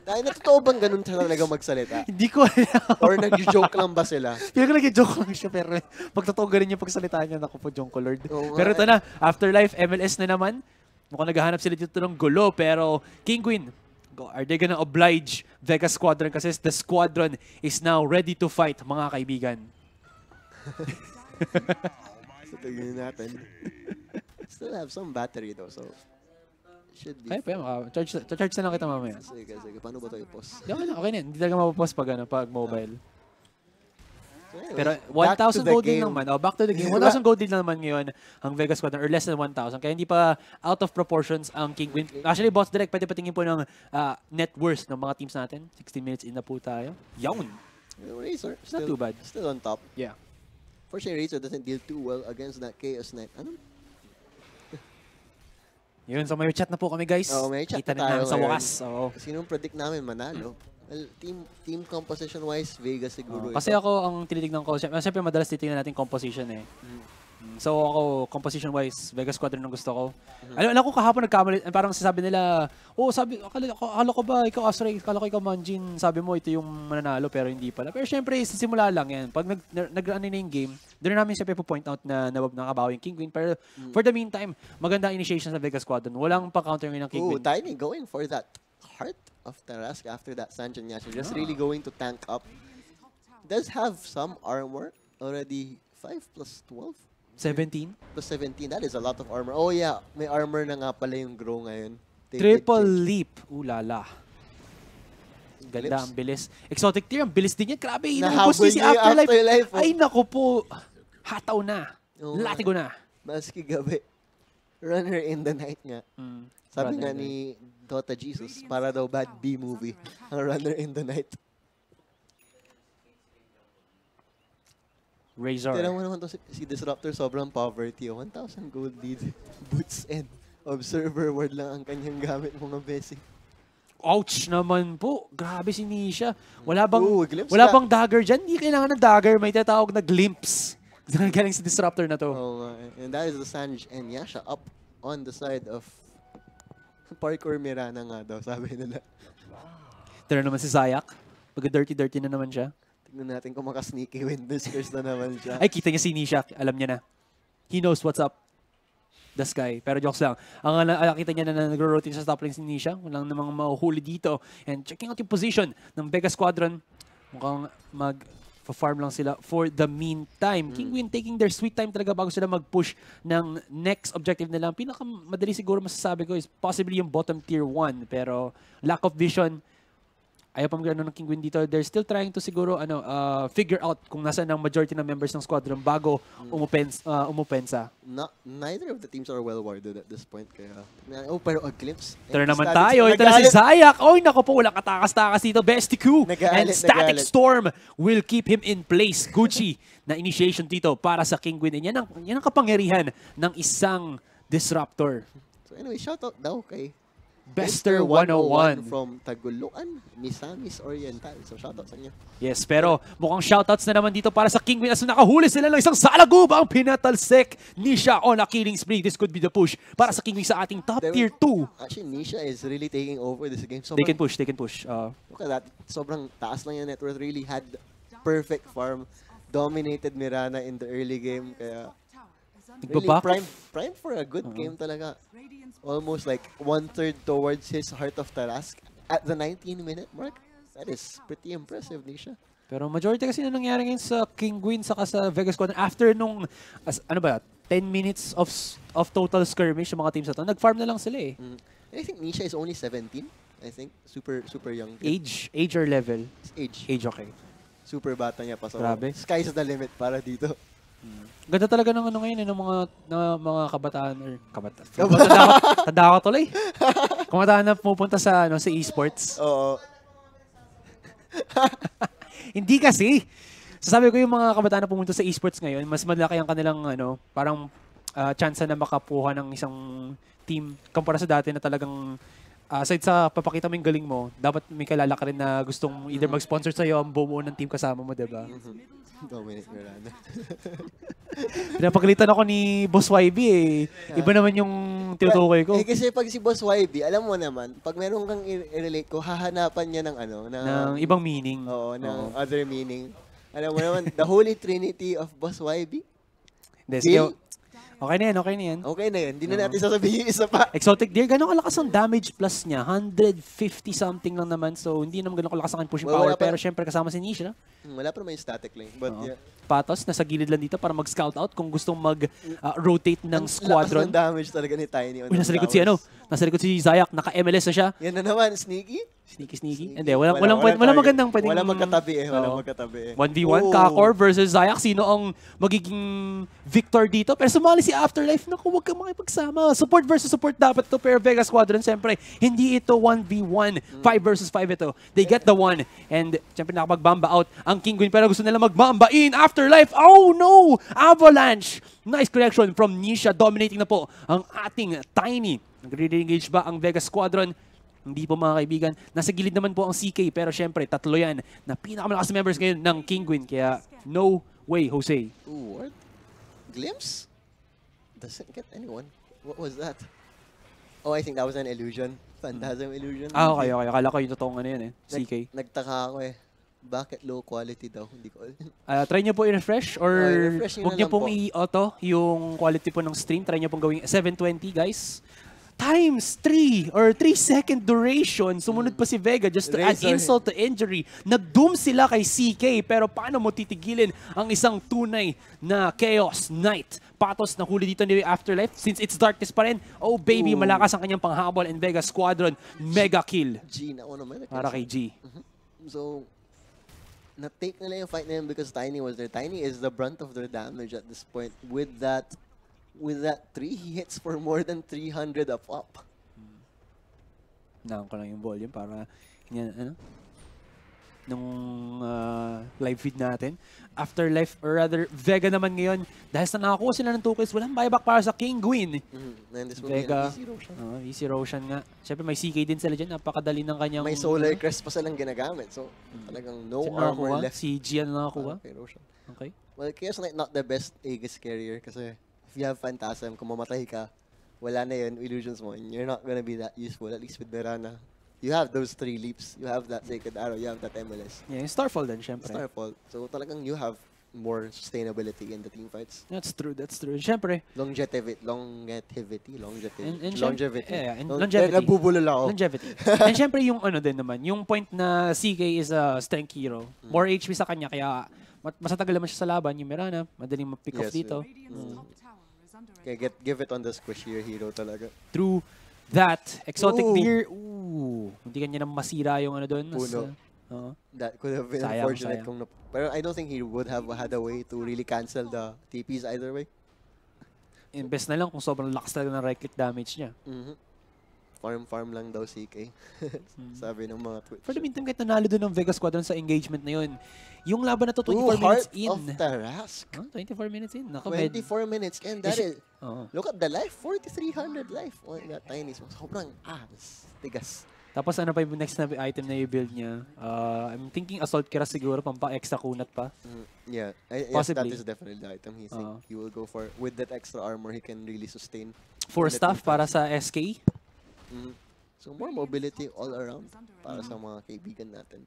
Dahil natotoo bang ganun talaga magsalita? Hindi ko alam. Or nag-joke lang ba sila? Feel ko nag-joke lang siya, pero pag totoo ganun yung pagsalita niya, naku po, Jonko Lord. Pero ito na, Afterlife, MLS na naman. Mukhang naghahanap sila dito ng gulo, pero Kinguin, are they gonna oblige Vega Squadron? Kasi the Squadron is now ready to fight, mga kaibigan. So, tignan natin. Still have some battery though, so should be. Kaya pa, charge na lang kita mamaya. Sige. Paano ba ito i-post? Okay na. Hindi talaga mapapost pag mobile. So anyway, Pero back 1,000 to the gold din game. naman. Back to the game. 1,000 gold din naman ngayon ang Vega Squadron, or less than 1,000. Kaya hindi pa out of proportions ang Kinguin. Actually, Boss Direct, pwede patingin po ng net worth ng mga teams natin. 16 minutes in na po tayo. Yawn! Razor, Not too bad. Still on top. Yeah. For sure, Razor doesn't deal too well against that Chaos Knight. Ano? Yun, so may chat na po kami, guys. May chat Kita na tayo namin sa ngayon. wakas. So, Sinong predict namin manalo? Well, team composition-wise, Vega siguro. kasi ako, ang tinitignan ko, siyempre madalas titignan natin composition eh. So ako, composition-wise, Vega Squadron ang gusto ko. Alam ko kahapon nagkamali, parang sasabi nila, akala ko ba, ikaw Asray, akala ko ikaw Manjin, sabi mo ito yung mananalo, pero hindi pala. Pero syempre, sa simula lang yan. Pag nag-ano na yung game, doon namin siyempre po-point out na nakabawi yung Kinguin. Pero for the meantime, maganda initiation sa Vega Squadron. Walang pa-counter ng Kinguin. Tiny going for that Heart of Tarask after that Sanjan Yasha. Just really going to tank up. Does have some armor. Already 5 plus 12? 17? Plus 17. That is a lot of armor. Oh yeah, may armor na nga pala yung Grow ngayon. Triple leap. Ulala. Ganda, ang bilis. Exotic tier, ang bilis din yan. Grabe, inaubos niya si Afterlife. Ay, naku po. Hataw na. Latigo na. Maski gabi. Runner in the night nga. Sabi nga ni Dota Jesus, para daw bad B-movie. Ang Runner in the Night. Razor. Tira mo naman to si Disruptor, sobrang poverty. 1,000 gold lead. Boots and Observer Ward lang ang kanyang gamit, mga basic. Ouch naman po. Grabe si Nisha. Wala bang dagger dyan? Hindi kailangan ng dagger. May tatawag na glimpse. Galing si Disruptor na to. And that is the Sanj and Yasha up on the side of Parkour Mirana nga daw, sabi nila. Tira naman si Zayak. Pag-dirty-dirty na naman siya. Tignan natin kung maka-sneaky Windows curse na naman siya. Ay, kita niya si Nisha. Alam niya na. He knows what's up. The sky. Pero jokes lang. Ang nakita niya na nagro-rotate sa top lane si Nisha. Walang namang mahuhuli dito. And checking out yung position ng Vega Squadron. Mukhang farm lang sila for the meantime. Kinguin taking their sweet time talaga bago sila mag-push ng next objective nila. Ang pinakamadali siguro masasabi ko is possibly yung bottom tier 1. Pero lack of vision, ayaw pa magano ng Kinguin dito. They're still trying to siguro figure out kung nasaan ang majority ng members ng squadron bago umupensa. Neither of the teams are well warded at this point. Kaya, pero a glimpse. Tara naman tayo. Ito na si Zayak. Oy, naku po, walang katakas-takas dito. Bestiku and Static Storm will keep him in place. Gucci na initiation dito para sa Kinguin. Yan ang kapangyarihan ng isang Disruptor. So anyway, shoutout daw kay Bester 101 from Taguluan, Misamis Oriental. So shoutout sa inyo. Yes, pero mukhang shoutouts na naman dito para sa Kinguin as nakahuli sila ng isang salagub ang pinatalsik. Nisha on a killing spree. This could be the push para sa Kinguin sa ating top tier 2. Actually, Nisha is really taking over this game. They can push. Look at that. Sobrang taas lang yung net worth. Really had perfect farm. Dominated Mirana in the early game. Kaya really prime for a good game talaga. Almost like 1/3 towards his Heart of Tarask at the 19-minute mark. That is pretty impressive, Nisha. Pero majority kasi na nangyari ngayon sa Kinguin saka sa Vega Squadron after nung 10 minutes of total skirmish yung mga teams na to. Nag-farm na lang sila eh. I think Nisha is only 17. I think super young. Age or level? Age, okay. Super bata niya pa. So grabe. Sky's the limit para dito. Ganda talaga ng ngayon ng mga kabataan or tanda ko tuloy. Kabataan na pupunta sa sa esports. Oo. Hindi kasi. Sasabi ko yung mga kabataan na pumunta sa esports ngayon, mas malaki ang kanilang parang chance na makapuha ng isang team kumpara sa dati na talagang aside sa papakita mo yung galing mo, dapat may kilala ka rin na gustong either mag-sponsor sa'yo ang buo ng team kasama mo, diba? Dominic Miranda. Pinapagalitan ako ni Boss YB eh. Iba naman yung tinutukoy ko. Kasi pag si Boss YB, alam mo naman, pag meron kang i-relate ko, hahanapan niya ng Ng ibang meaning. Oo, ng other meaning. Alam mo naman, the Holy Trinity of Boss YB. Hindi, sige. Okay na yan, okay na yan. Okay na yan. Hindi na natin sasabihin yung isa pa. Exotic Deer, gano'ng kalakas ang damage plus niya? 150 something lang naman. So, hindi naman gano'ng kalakas ang pushing power. Pero syempre kasama si Nisha. Wala pa naman yung static lane. But yeah. Patos, nasa gilid lang dito para mag-scout out kung gustong mag-rotate ng squadron. Ang damage talaga ni Tiny. Nasa likod si Nasa likod si Zayak. Naka-MLS na siya. Yan na naman, sneaky. Sneaky. Hindi, walang magandang pwedeng... Walang magkatabi eh. Walang magkatabi eh. 1v1, Kakor versus Zayak. Sino ang magiging victor dito? Pero sumali si Afterlife. Naku, huwag kang makipagsama. Support versus support dapat to. Pero Vega Squadron, siyempre, hindi ito 1v1. 5 versus 5 ito. They get the one. And siyempre nakapag-bamba out ang Kinguin. Pero gusto nila mag-bamba in Afterlife. Oh no! Avalanche! Nice correction from Nisha. Dominating na po ang ating Tiny. Nagre-engage ba ang Vega Squadron? Hindi po mga kaibigan. Nasa gilid naman po ang CK pero syempre tatlo yan na pinakamalakas members ngayon ng Kinguin. Kaya no way, Jose. Ooh, what? Glimpse? Doesn't get anyone. What was that? Oh, I think that was an illusion. Phantasm illusion. Okay. Akala ko yung totoong yan eh. CK. Nagtaka ako eh. Bakit low quality daw? Hindi ko try nyo po i-refresh or huwag nyo pong i-auto yung quality po ng stream. Try nyo pong gawing 720 guys. Times 3 or 3-second duration. Sumunod pa si Vega just to add insult to injury. Nag-doom sila kay CK pero paano mo titigilin ang isang tunay na Chaos Knight? Patos na huli dito ni Afterlife since it's darkness pa rin. Oh baby, malakas ang kanyang panghabol and Vega Squadron mega kill. G na naman. Para kay G. So, na-take nila yung fight na yun because Tiny was there. Tiny is the brunt of their damage at this point. With that 3, he hits for more than 300 up. Naon ko lang yung volume para nung live feed natin. Afterlife, or rather, Vega naman ngayon, dahil sa nakakuha sila ng 2 kills, walang buyback para sa Kinguin. And this will Vega, be an easy Roshan. Easy Roshan nga. Siyempre may CK din sila dyan, napakadali ng kanyang... May Solar Crest pa silang ginagamit, so talagang no armor left. Si Gian na nakakuha. Okay, Roshan. Okay. Well, Chaos Knight not the best Aegis carrier kasi if you have Phantasm, kung mamatay ka, wala na yun, illusions mo, and you're not gonna be that useful, at least with Mirana. You have those 3 leaps, you have that Sacred Arrow, you have that MLS. Yeah, yung Starfall din, syempre. Starfall. So talagang you have more sustainability in the team fights. That's true. Syempre. Longevity. And longevity. Yeah, and longevity. Nabubulol ako. Longevity. And syempre yung din naman, yung point na CK is a strength hero. More HP sa kanya, kaya mas matagal naman siya sa laban. Yung Mirana, madaling ma-pick off dito. Kaya give it on the squishier hero talaga. Through that, Exotic Deer, hindi kanya na masira yung doon. Puno. That could have been unfortunate. Pero I don't think he would have had a way to really cancel the TPs either way. Best na lang kung sobrang lakas talaga ng right-click damage niya. Farm lang daw CK. Sabi ng mga Twitch. For the meantime, kahit nanalo doon ng Vega Squadron sa engagement na yun, yung laban na to 24 minutes in. Heart of Tarask. 24 minutes in. 24 minutes in. That is, look at the life. 4,300 life. Oh, that Tiny. Sobrang tigas. Tapos ano pa yung next na item na i-build niya? I'm thinking Assault Kira siguro, extra kunat pa. Yeah, possibly. That is definitely the item he will go for. With that extra armor, he can really sustain. 4 staff para sa SK. So more mobility all around para sa mga kaibigan natin.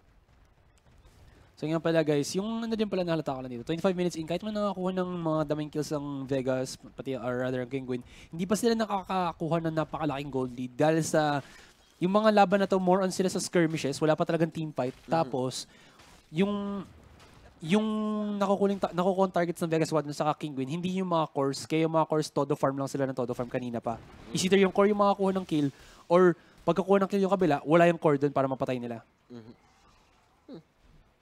So nga pala guys, yung din pala nahalata ko lang dito. 25 minutes in, kahit man nakakuha ng mga daming kills ang Vegas, pati or rather ang Kinguin, hindi pa sila nakakakuha ng napakalaking gold lead dahil sa yung mga laban na to, more on sila sa skirmishes, wala pa talagang team fight. Tapos, yung nakukuha targets ng Vega Squadron sa Kinguin, hindi yung mga cores. Kaya yung mga cores, todo farm lang sila ng todo farm kanina pa. Is either yung core yung makakuha ng kill, or pagkakuha ng kill yung kabila, wala yung core doon para mapatay nila.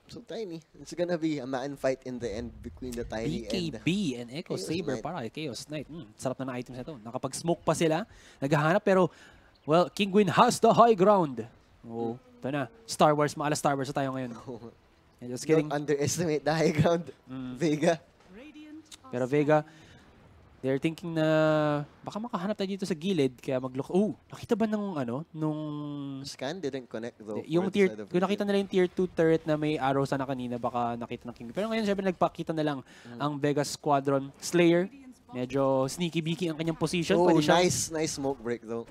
So Tiny, it's gonna be a man fight in the end between the Tiny BKB and Echo Saber para kay Chaos Knight. Sarap na items na ito. Nakapag-smoke pa sila, naghahanap pero well, Kinguin has the high ground. Ito na. Star Wars. Maala Star Wars na tayo ngayon. Just kidding. Don't underestimate the high ground, Vega. Pero Vega, they're thinking na baka makahanap tayo dito sa gilid kaya mag-look. Oh, nakita ba nung Scan didn't connect though. yung for the tier, side of kung nakita Vega. nila yung tier 2 turret na may arrow sana kanina, baka nakita ng King. Pero ngayon syempre nagpakita na lang ang Vega Squadron. Slayer, medyo sneaky-beaky ang kanyang position. Oh, Pwede siyang- nice smoke break though.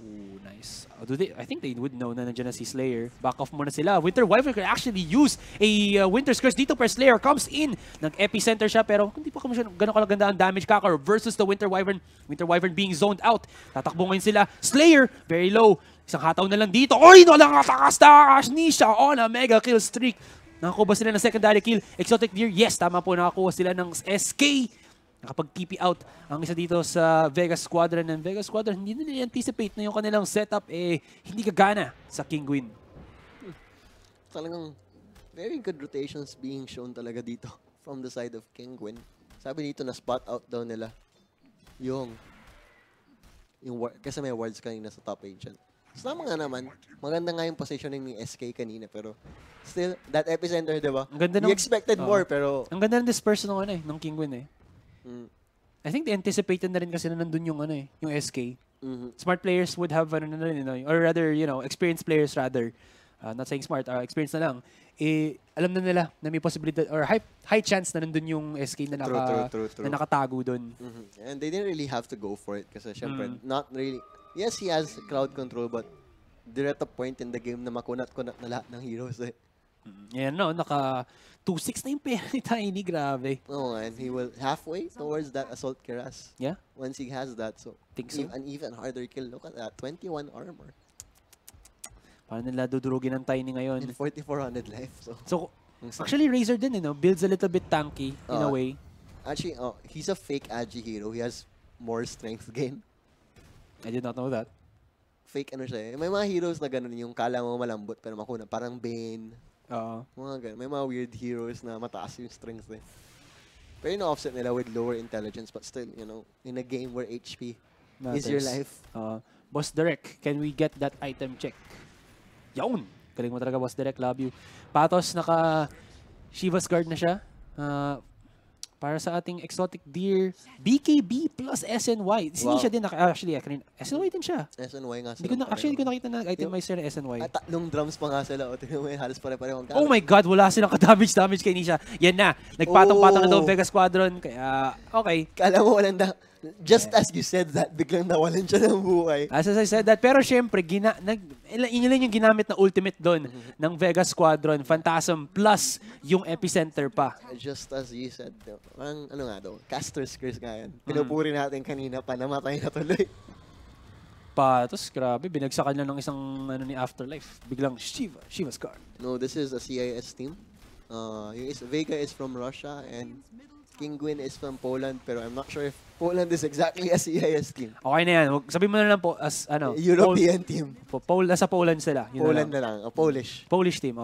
Ooh, nice. I think they would know na nandiyan na si Slayer. Back off muna sila. Winter Wyvern can actually use a Winter's Curse dito per Slayer. Comes in. Nag-epicenter siya pero hindi pa kami siya gano'ng kalaganda ang damage kakar versus the Winter Wyvern. Winter Wyvern being zoned out. Tatakbo ngayon sila. Slayer, very low. Isang hataw na lang dito. Oy, walang atakas-takas ni siya on a mega kill streak. Nakakuha ba sila ng secondary kill? Exotic Deer, yes, tama po. Nakakuha sila ng SK. Nakapag-TP out ang isa dito sa Vega Squadron. And Vega Squadron, hindi nila anticipate na yung kanilang setup hindi gagana sa Kinguin. Talagang very good rotations being shown talaga dito from the side of Kinguin. Sabi dito na spot out daw nila yung kasi may wards kanina sa top agent. So tama nga naman, maganda nga yung positioning ni SK kanina pero still, that epicenter, diba? Ang ganda We expected more pero... Ang ganda ng disperse ng Kinguin I think they anticipated na rin kasi na nandun yung yung SK. Smart players would have or rather, experienced players rather. Not saying smart, experienced na lang. Alam na nila na may possibility or high chance na nandun yung SK na True. na nakatago doon. And they didn't really have to go for it kasi syempre, not really... Yes, he has crowd control but they're at a point in the game na makunat-kunat na lahat ng heroes Yan naka 2-6 na yung pera ni Tiny, grabe. Oh, and he will halfway towards that assault Keras. Yeah? Once he has that, so Think so? an even harder kill. Look at that, 21 armor Paano nila dudurugin ng Tiny ngayon? and 4,400 life. So Actually, Razor din, builds a little bit tanky in a way. actually, he's a fake Agi hero. He has more strength gain. I did not know that. Fake siya. May mga heroes na ganun yung kala mo malambot pero makuna. Parang Bane. Mga ganun. May mga weird heroes na mataas yung strength Pero offset nila with lower intelligence but still, in a game where HP is your life. Boss Derek, can we get that item check? Yawn! Galing mo talaga, Boss Derek. Love you. Patos, naka Shiva's Guard na siya. Para sa ating Exotic Deer, BKB plus SNY. Hindi siya din, actually, SNY din siya. SNY nga Hindi ko sila. ko nakita na itemizer na SNY. At tatlong drums pa nga sila. O, tingnan mo yun, halos pare-pareho ang Oh my God, wala silang ka-damage kay Nisha. Yan na, nagpatong-patong na daw Vega Squadron. Kaya, okay. Kala mo walang just as you said that, biglang nawalan siya ng buhay. As I said that, pero syempre, yun yung ginamit na ultimate doon ng Vega Squadron. Phantasm plus yung epicenter pa. Just as you said, parang caster's curse nga yan. Pinupuri natin kanina pa, namatay na tuloy. Patos, grabe, binagsakan lang ng isang ni Afterlife. Biglang Shiva's Guard. No, this is a CIS team. Vega is from Russia and Kinguin is from Poland, pero I'm not sure if Poland is exactly a CIS team. Okay na yan. Sabihin mo na lang po as European team. Nasa Poland sila. Poland na lang. Polish. Polish team,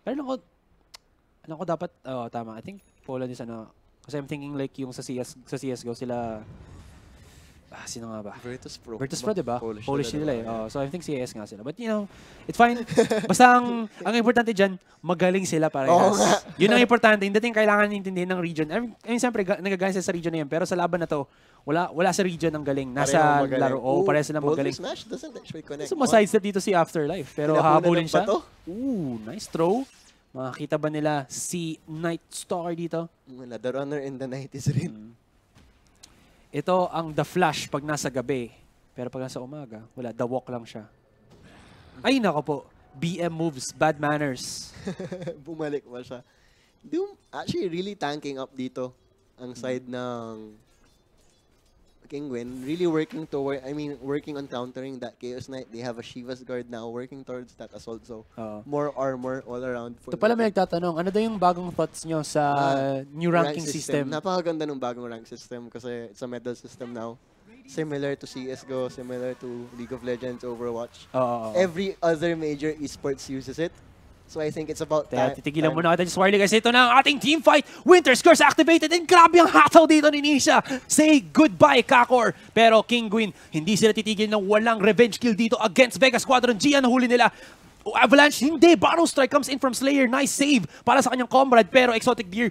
Pero ko dapat, tama. I think Poland is kasi I'm thinking like yung sa CSGO sila, sino nga ba? Virtus Pro. Virtus Pro, diba? Polish nila diba? So I think CIS nga sila. But it's fine. Basta ang importante dyan, magaling sila para yun ang importante. Hindi natin kailangan intindihin ng region. I mean, siyempre, nagagaling sila sa region na yun. Pero sa laban na to, wala sa region ng galing. Nasa laro. Pareho silang magaling. Smash doesn't actually connect. So, sidestep dito si Afterlife. Pero hahabulin siya. Ooh, nice throw. Makakita ba nila si Night Stalker dito? Wala, the runner in the night is rin. Ito ang The Flash pag nasa gabi. Pero pag nasa umaga, wala. The Walk lang siya. Ay, nako po. BM moves, bad manners. Bumalik pa siya. Actually, really tanking up dito ang side ng Kinguin. Really working on countering that Chaos Knight. They have a Shiva's Guard now working towards that assault. So, more armor all around. Ito pala may nagtatanong, ano daw yung bagong thoughts nyo sa new ranking system? Napakaganda ng bagong rank system kasi it's a medal system now. Similar to CSGO, similar to League of Legends, Overwatch. Every other major esports uses it. So I think it's about time. Titigilan muna kita just Warley kasi ito na ang ating team fight. Winter's Curse activated and grabe ang hataw dito ni Nisha. Say goodbye, Kakor. Pero Kinguin, hindi sila titigil ng walang revenge kill dito against Vega Squadron. Gian, nahuli nila. Avalanche, hindi. Barrow Strike comes in from Slayer. Nice save para sa kanyang comrade. Pero Exotic Deer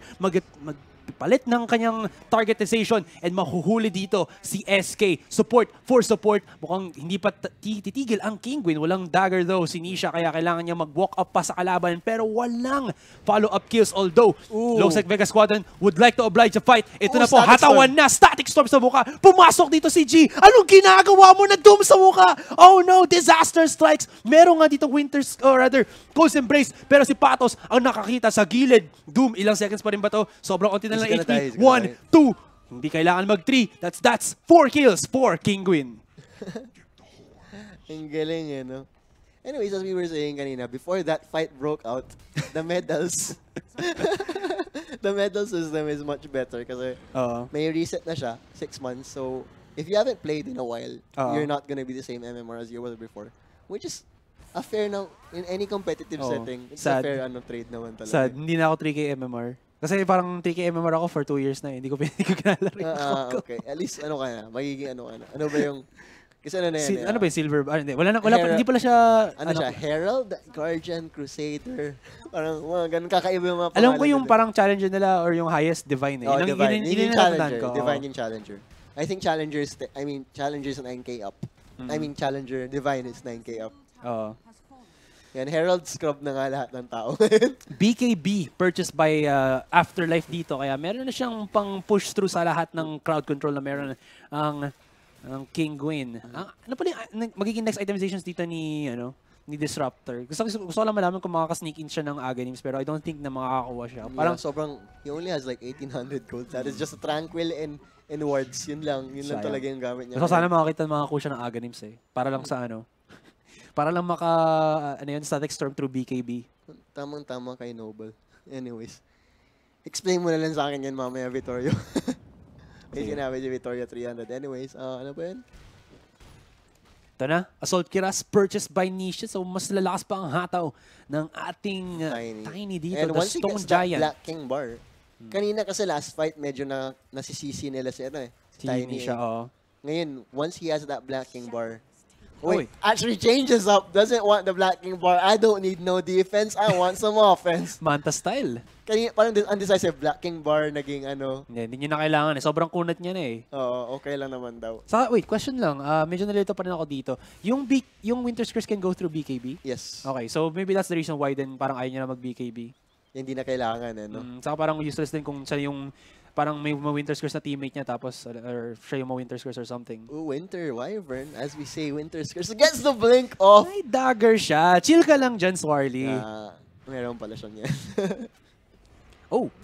palit ng kanyang targetization and mahuhuli dito si SK. Support for support. Mukhang hindi pa titigil ang Kinguin. Walang dagger though si Nisha kaya kailangan niya mag-walk up pa sa kalaban pero walang follow-up kills. Although, Lowsec Vega Squadron would like to oblige a fight. Ito na po, hatawan na. Static Storm sa mukha. Pumasok dito si G. Anong ginagawa mo na Doom sa mukha? Oh no, Disaster Strikes. Meron nga dito Winters, or rather, Cold Embrace. Pero si Patos ang nakakita sa gilid. Doom, ilang seconds pa rin ba to? Sobrang konti na lang HP. 1, 2. Hindi kailangan mag-3. That's 4 kills for Kinguin. Ang galing eh, no? Anyways, as we were saying kanina, before that fight broke out, the medals, the medal system is much better kasi may reset na siya, 6 months. So, if you haven't played in a while, you're not gonna be the same MMR as you were before. Which is a fair now, in any competitive setting, it's a fair trade naman talaga. Sad, hindi na ako 3K MMR. Kasi parang 3K MMR ako for 2 years na eh. Hindi ko kinalarin. Okay, at least ano ka na, magiging ano ka na. Ano ba yung, kasi ano na yan? Ano ba yung silver? Hindi, hindi pala siya... Ano siya? Herald, Guardian, Crusader. Parang mga ganun kakaiba yung mga pangalan. Alam ko yung parang challenger nila or yung highest divine eh. Divine. Yun yung challenger. ko. Divine yung challenger. I think challengers is 9K up. I mean challenger, divine is 9K up. Oo. Yan, Herald scrub na nga lahat ng tao. BKB purchased by Afterlife dito. Kaya meron na siyang pang push through sa lahat ng crowd control na meron ang Kinguin. Ano pala yung magiging next itemizations dito ni Disruptor? Gusto ko lang malaman kung makaka-sneak in siya ng Aganims pero I don't think na makakakuha siya. Parang sobrang, he only has like 1,800 gold. That is just a tranquil and wards. Yun lang talaga yung gamit niya. So sana makakita siya ng Aganims eh. Para lang sa para lang static storm through BKB. Tamang-tama kay Noble. Anyways, explain mo na lang sa akin yan mamaya, Vittorio. May sinabi si Vittorio 300. Anyways, ano ba yan? Ito na, Assault Kiras purchased by Nisha. So mas lalakas pa ang hataw ng ating Tiny dito. And the Stone Giant. Black King bar. Kanina kasi last fight, medyo nasisisi nila si Tiny Nisha, Ngayon, once he has that Black King bar, actually changes up. Doesn't want the Black King bar. I don't need no defense. I want some offense. Manta style. Kaya parang undecisive Black King bar naging Hindi niya na kailangan eh. Sobrang kunat niya na eh. Oo, okay lang naman daw. Wait, question lang. Medyo nalito pa rin ako dito. Yung Winter's Curse can go through BKB? Yes. Okay, so maybe that's the reason why then parang ayaw niya na mag-BKB. Hindi na kailangan Saka parang useless din kung siya yung parang may Winter's Curse na teammate niya tapos or siya yung Winter's Curse or something. Winter Wyvern, as we say, Winter's Curse gets the blink off. May dagger siya. Chill ka lang dyan, Swarly. Meron pala siyang yan.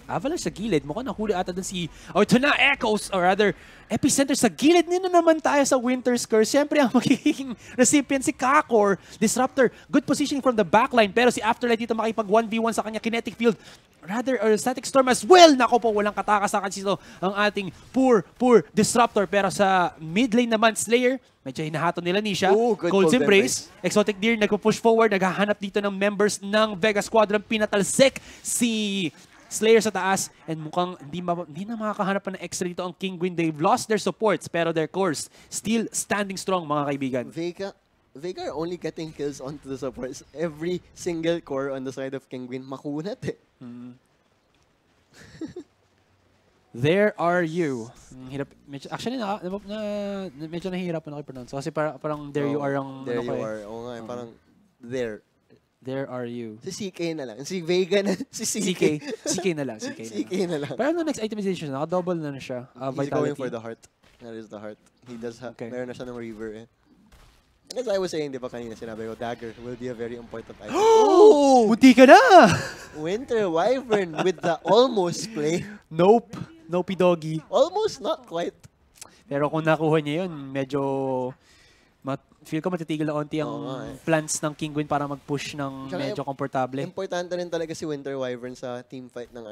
Avalanche sa gilid. Mukhang nahuli ata dun si... ito na, Echoes, or rather, Epicenter sa gilid. Nino naman tayo sa Winter's Curse. Siyempre, ang magiging recipient si Kakor. Disruptor, good positioning from the backline. Pero si Afterlight dito makipag 1v1 sa kanya kinetic field. Rather, or Static Storm as well. Nako po, walang katakasakan sito ang ating poor Disruptor. Pero sa mid lane naman, Slayer, medyo hinahato nila Nisha. Cold Embrace. Exotic Deer, nagpo-push forward. Naghahanap dito ng members ng Vega Squadron. Pinatalsik si Slayer sa taas, and mukhang hindi na makakahanap pa ng extra dito ang Kinguin. They've lost their supports, pero their cores still standing strong, mga kaibigan. Vega are only getting kills onto the supports. Every single core on the side of Kinguin, makunat eh. There are you. Actually, medyo nahihirapan ako i-pronounce. Kasi parang there you are ang... There you are. Oo nga, parang there. There are you. Si CK na lang. Si Vega na. Si CK. CK na lang. CK na lang. Pero no next itemization, naka-double na siya. He's going for the heart. That is the heart. He does have, meron na siya ng river eh. And as I was saying, di ba kanina sinabi ko, dagger will be a very important item. Munti ka na! Winter Wyvern with the almost play. Nope. Nopey doggy. Almost, not quite. Pero kung nakuha niya yun, medyo... feel ko matitigil na onti ang plans ng Kinguin para mag-push ng medyo komportable. Importante rin talaga si Winter Wyvern sa team fight ng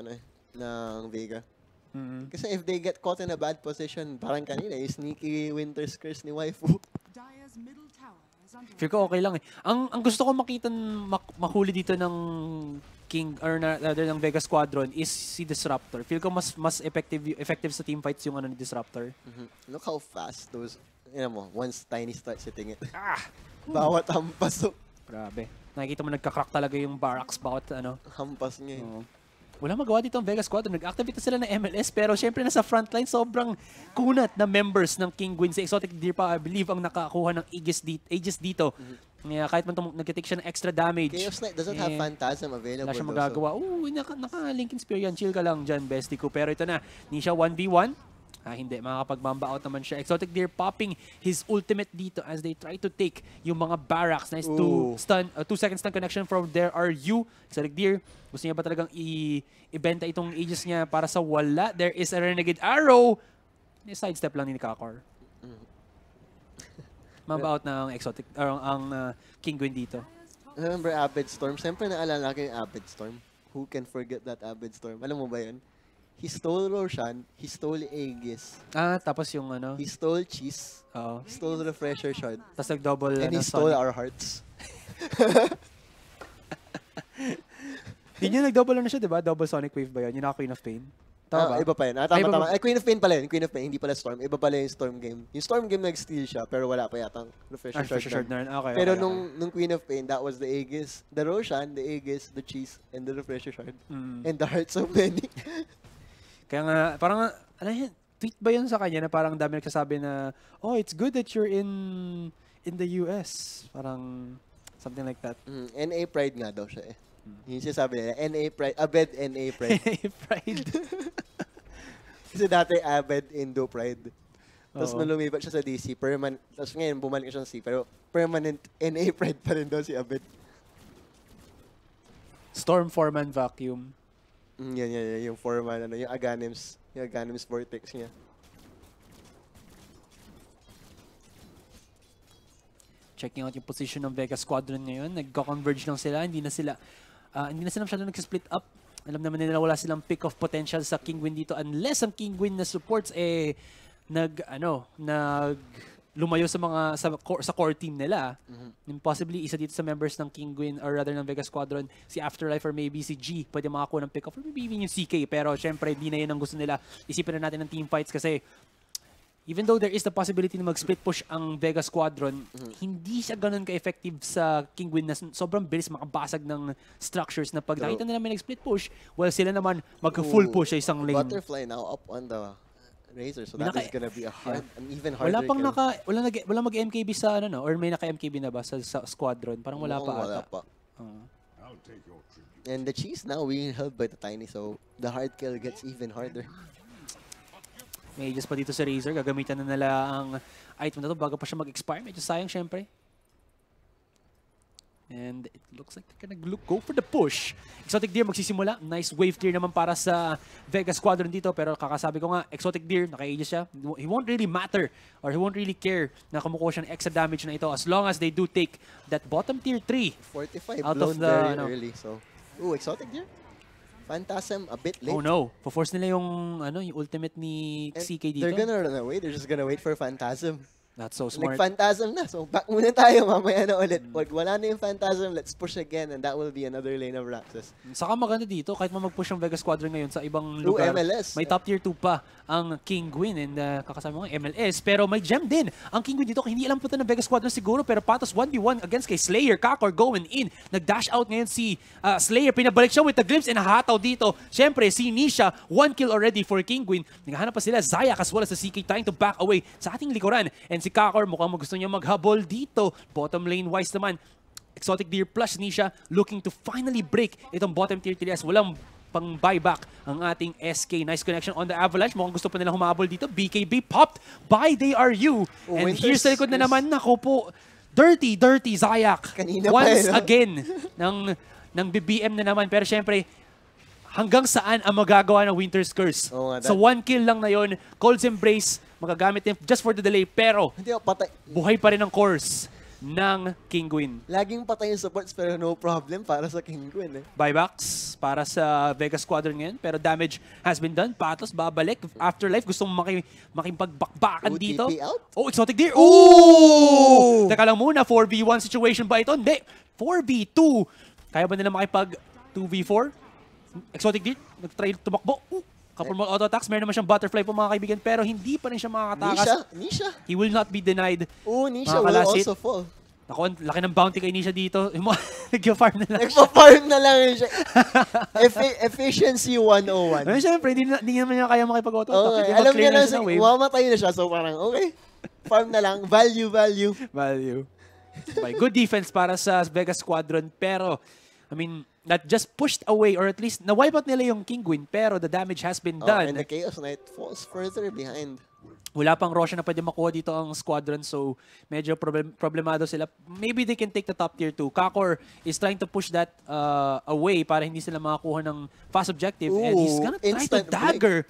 ng Vega. Kasi if they get caught in a bad position, parang kanina, yung sneaky Winter's Curse ni Waifu. Feel ko okay lang eh. Ang gusto ko makita mahuli dito ng ng Vega Squadron is si Disruptor. Feel ko mas effective sa team fights yung ni Disruptor. Look how fast those once Tiny starts hitting it. Bawat hampas. Grabe. Nakikita mo nagka-crack talaga yung barracks bawat ano. Hampas niya. Wala magawa dito ang Vega Squadron. Nag-activate na sila ng MLS pero syempre nasa frontline sobrang kunat na members ng Kinguin. Si Exotic Deer pa, I believe, ang nakakuha ng Aegis dito. Kaya kahit man nag-take siya ng extra damage. Chaos Knight doesn't have Phantasm available. Wala siya magagawa. Naka-Linkin Spear yan. Chill ka lang dyan, bestie ko. Pero ito na, Nisha 1v1. Hindi, makakapag-mamba out naman siya. Exotic Deer popping his ultimate dito as they try to take yung mga barracks. Nice 2-second stun connection from there are you. Exotic Deer, gusto niya ba talagang ibenta itong Aegis niya para sa wala? There is a Renegade Arrow. Sidestep lang ni Kakor. Mamba out na ang Exotic, or ang Kinguin dito. Remember Avid Storm? Siyempre naalala ko yung Avid Storm. Who can forget that Avid Storm? Alam mo ba yun? He stole Roshan, he stole Aegis. Tapos yung ano? He stole Cheese. Oo. He stole Refresher Shard. Tapos nag-double And he stole our hearts. Hindi niya nag-double na siya, di ba? Double Sonic Wave ba yun? Yung Queen of Pain? Tama ba? Iba pa yun. Tama. Queen of Pain pala yun. Queen of Pain, hindi pala Storm. Iba pala yung Storm game. Yung Storm game nag-steal siya, pero wala pa yatang Refresher Shard na. Okay, pero nung Queen of Pain, that was the Aegis, the Roshan, the Aegis, the Cheese, and the Refresher Shard. And the hearts of many. Kaya nga, parang, ano yun, tweet ba yun sa kanya na parang dami nagsasabi na, oh, it's good that you're in the US. Parang, something like that. NA Pride nga daw siya eh. Yung sinasabi nila, NA Pride, Abed NA Pride. NA Pride. Kasi dati Abed Indo Pride. Tapos nung lumipat siya sa DC, tapos ngayon bumalik siya sa C, pero permanent NA Pride pa rin daw si Abed. Storm Foreman Vacuum. Yan, yung foreman, yung Aghanims vortex niya. Checking out yung position ng Vega Squadron ngayon. Nagko-converge lang sila. Hindi na sila masyado nag-split up. Alam naman nila wala silang pick of potential sa Kinguin dito unless ang Kinguin na supports lumayo sa core team nila. And possibly isa dito sa members ng Kinguin or rather ng Vega Squadron, si Afterlife or maybe si G, pwede makakuha ng pick off or maybe even yung CK. Pero syempre, di na yun ang gusto nila. Isipin na natin ng team fights kasi even though there is the possibility na mag-split push ang Vega Squadron, hindi siya ganun ka-effective sa Kinguin na sobrang bilis makabasag ng structures na pag nakita nila may nag-split push, well, sila naman mag-full push sa isang lane. Butterfly now up on the Razor, so that is gonna be an even harder wala mag-MKB sa or may naka-MKB na ba sa Squadron? Parang wala pa ata. And the Cheese now being held by the Tiny, so the hard kill gets even harder. May Aegis pa dito sa Razor. Gagamitan na nila ang item na to bago pa siya mag-expire. Medyo sayang syempre. And it looks like they're gonna go for the push. Exotic Deer magsisimula. Nice wave clear naman para sa Vega Squadron dito. Pero kakasabi ko nga, Exotic Deer, naka-Aegis siya. He won't really matter or he won't really care na kumukuha siya ng extra damage na ito as long as they do take that bottom tier 3. 45 out blown of the, very early. So, Exotic Deer? Phantasm a bit late. Oh no. Po-force nila yung ultimate ni CK dito. They're gonna run away. They're just gonna wait for Phantasm. That's so smart. Like Phantasm na. So back muna tayo, mamaya na ulit. Pag wala na yung Phantasm, let's push again and that will be another lane of Raxus. Saka maganda dito, kahit mag-push ang Vega Squadron ngayon sa ibang lugar, MLS. may top tier 2 pa ang Kinguin and kakasama mo nga MLS. Pero may gem din ang Kinguin dito. Hindi alam po ito ng Vega Squadron siguro, pero patos 1v1 against kay Slayer. Kakor going in. Nag-dash out ngayon si Slayer. Pinabalik siya with a glimpse and hataw dito. Siyempre, si Nisha, 1 kill already for Kinguin. Naghahanap pa sila Zayak as well as sa CK trying to back away sa ating likuran. And si Kakor mukhang gusto niya maghabol dito. Bottom lane wise naman, Exotic Deer plus Nisha looking to finally break itong bottom tier 3 as walang pang buyback ang ating SK. Nice connection on the Avalanche. Mukhang gusto pa nila humabol dito. BKB popped by They Are You. And here's sa likod na naman. Naku po, dirty Zayak. Once again, ng BBM na naman. Pero syempre, hanggang saan ang magagawa ng Winter's Curse? So 1 kill lang na yon. Cold's Embrace, magagamit din just for the delay. Pero, buhay pa rin ang course ng Kinguin. Laging patay yung supports pero no problem para sa Kinguin. Buybacks para sa Vega Squadron ngayon. Pero damage has been done. Patos, babalik. Afterlife, gusto mong makipagbakbakan dito. Oh, Exotic Deer. Oh! Teka lang muna, 4v1 situation ba ito? Hindi. 4v2. Kaya ba nila makipag 2v4? Exotic Deer, nag-try tumakbo. Couple more auto attacks. Meron naman siyang butterfly po mga kaibigan, pero hindi pa rin siya makakatakas. Nisha. He will not be denied. Nisha will also fall. Ako, ang laki ng bounty kay Nisha dito. Nag-farm na lang. Nagpa-farm na lang siya. Efficiency 101. Pero syempre, hindi naman niya kaya makipag-auto. Okay. Alam niya na, mamatay na siya. So parang, okay. Farm na lang. Value. Value. Okay. Good defense para sa Vega Squadron. Pero, I mean, that just pushed away or at least na-wipe out nila yung Kinguin. Pero the damage has been done. And the Chaos Knight falls further behind. Wala pang Roshan na pwede makuha dito ang Squadron, so medyo problemado sila. Maybe they can take the top tier 2. Kakor is trying to push that away para hindi sila makakuha ng fast objective. Ooh, and he's gonna try to dagger.